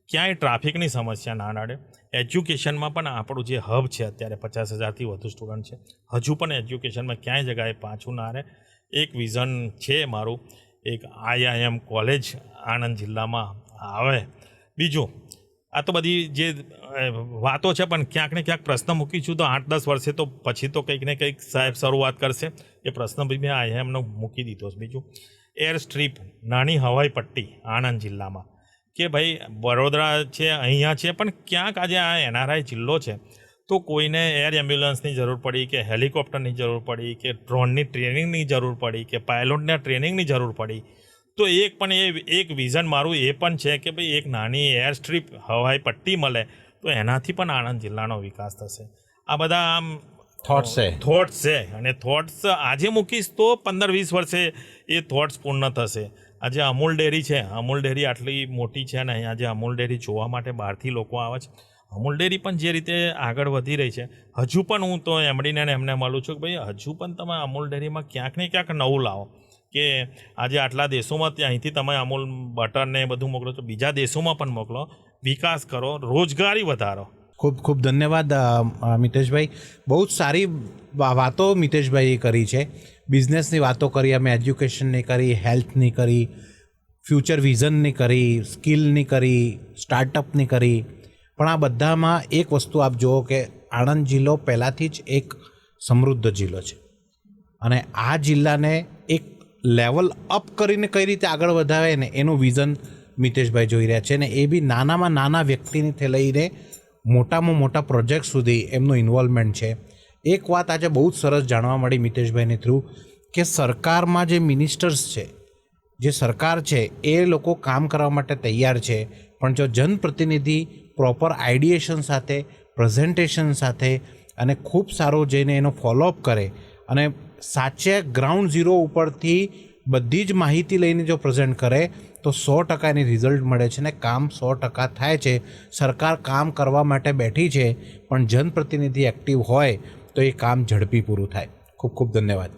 ક્યાંય ટ્રાફિકની સમસ્યા ના નડે. એજ્યુકેશનમાં પણ આપણું જે હબ છે અત્યારે 50,000થી વધુ સ્ટુડન્ટ છે, હજુ પણ એજ્યુકેશનમાં ક્યાંય જગાએ પાછું ના રહે. એક વિઝન છે મારું, એક IIM કોલેજ આણંદ જિલ્લામાં આવે. બીજું આ તો બધી જે વાતો છે પણ ક્યાંક ને ક્યાંક પ્રશ્ન મૂકીશું તો 8-10 વર્ષે તો પછી તો કંઈક ને કંઈક સાહેબ શરૂઆત કરશે. એ પ્રશ્ન બી મેં IIMનો મૂકી દીધો છે. બીજું એર સ્ટ્રીપ, નાની હવાઈ પટ્ટી આણંદ જિલ્લામાં, કે ભાઈ વડોદરા છે અહીંયા છે પણ ક્યાંક આજે આ NRI જિલ્લો છે તો કોઈને એર એમ્બ્યુલન્સની જરૂર પડી કે હેલિકોપ્ટરની જરૂર પડી કે ડ્રોનની ટ્રેનિંગની જરૂર પડી કે પાયલોટના ટ્રેનિંગની જરૂર પડી તો એક વિઝન મારું એ પણ છે કે ભાઈ એક નાની એર સ્ટ્રીપ હવાઈ પટ્ટી મળે તો એનાથી પણ આણંદ જિલ્લાનો વિકાસ થશે. આ બધા આમ થોટ્સ છે અને થોટ્સ આજે મૂકીશ તો 15-20 વર્ષે એ થોટ્સ પૂર્ણ થશે. આજે અમૂલ ડેરી છે, અમૂલ ડેરી આટલી મોટી છે ને આજે અમૂલ ડેરી જોવા માટે બહારથી લોકો આવે છે. અમૂલ ડેરી પણ જે રીતે આગળ વધી રહી છે, હજુ પણ હું તો એમડીને એમને મળું છું કે ભાઈ હજુ પણ તમે અમૂલ ડેરીમાં ક્યાંક ને ક્યાંક નવું લાવો. કે આજે આટલા દેશોમાં અહીંથી તમે અમૂલ બટરને બધું મોકલો છો, બીજા દેશોમાં પણ મોકલો, વિકાસ કરો, રોજગારી વધારો. ખૂબ ખૂબ ધન્યવાદ મિતેશભાઈ. બહુ જ સારી વાતો મિતેશભાઈએ કરી છે. બિઝનેસની વાતો કરી, અમે એજ્યુકેશનની કરી, હેલ્થની કરી, ફ્યુચર વિઝનની કરી, સ્કિલની કરી, સ્ટાર્ટઅપની કરી. પણ આ બધામાં એક વસ્તુ આપ જુઓ કે આણંદ જિલ્લો પહેલાંથી જ એક સમૃદ્ધ જિલ્લો છે અને આ જિલ્લાને એક લેવલ અપ કરીને કઈ રીતે આગળ વધાવે ને એનું વિઝન મિતેશભાઈ જોઈ રહ્યા છે. ને એ બી નાનામાં નાના વ્યક્તિથી લઈને મોટામાં મોટા પ્રોજેક્ટ સુધી એમનું ઇન્વોલ્વમેન્ટ છે. એક વાત આજે બહુ જ સરસ જાણવા મળી મિતેશભાઈને થ્રુ કે સરકારમાં જે મિનિસ્ટર્સ છે, જે સરકાર છે એ લોકો કામ કરવા માટે તૈયાર છે, પણ જો જનપ્રતિનિધિ પ્રોપર આઈડિયેશન સાથે, પ્રેઝન્ટેશન સાથે અને ખૂબ સારો જઈને એનો ફોલોઅપ કરે અને સાચે ગ્રાઉન્ડ ઝીરો ઉપરથી બધી જ માહિતી લઈને જો પ્રેઝન્ટ કરે તો 100% એની રિઝલ્ટ મળે છે ને કામ 100% થાય છે. સરકાર કામ કરવા માટે બેઠી છે પણ જનપ્રતિનિધિ એક્ટિવ હોય તો એ કામ ઝડપી પૂરું થાય. ખૂબ ખૂબ ધન્યવાદ.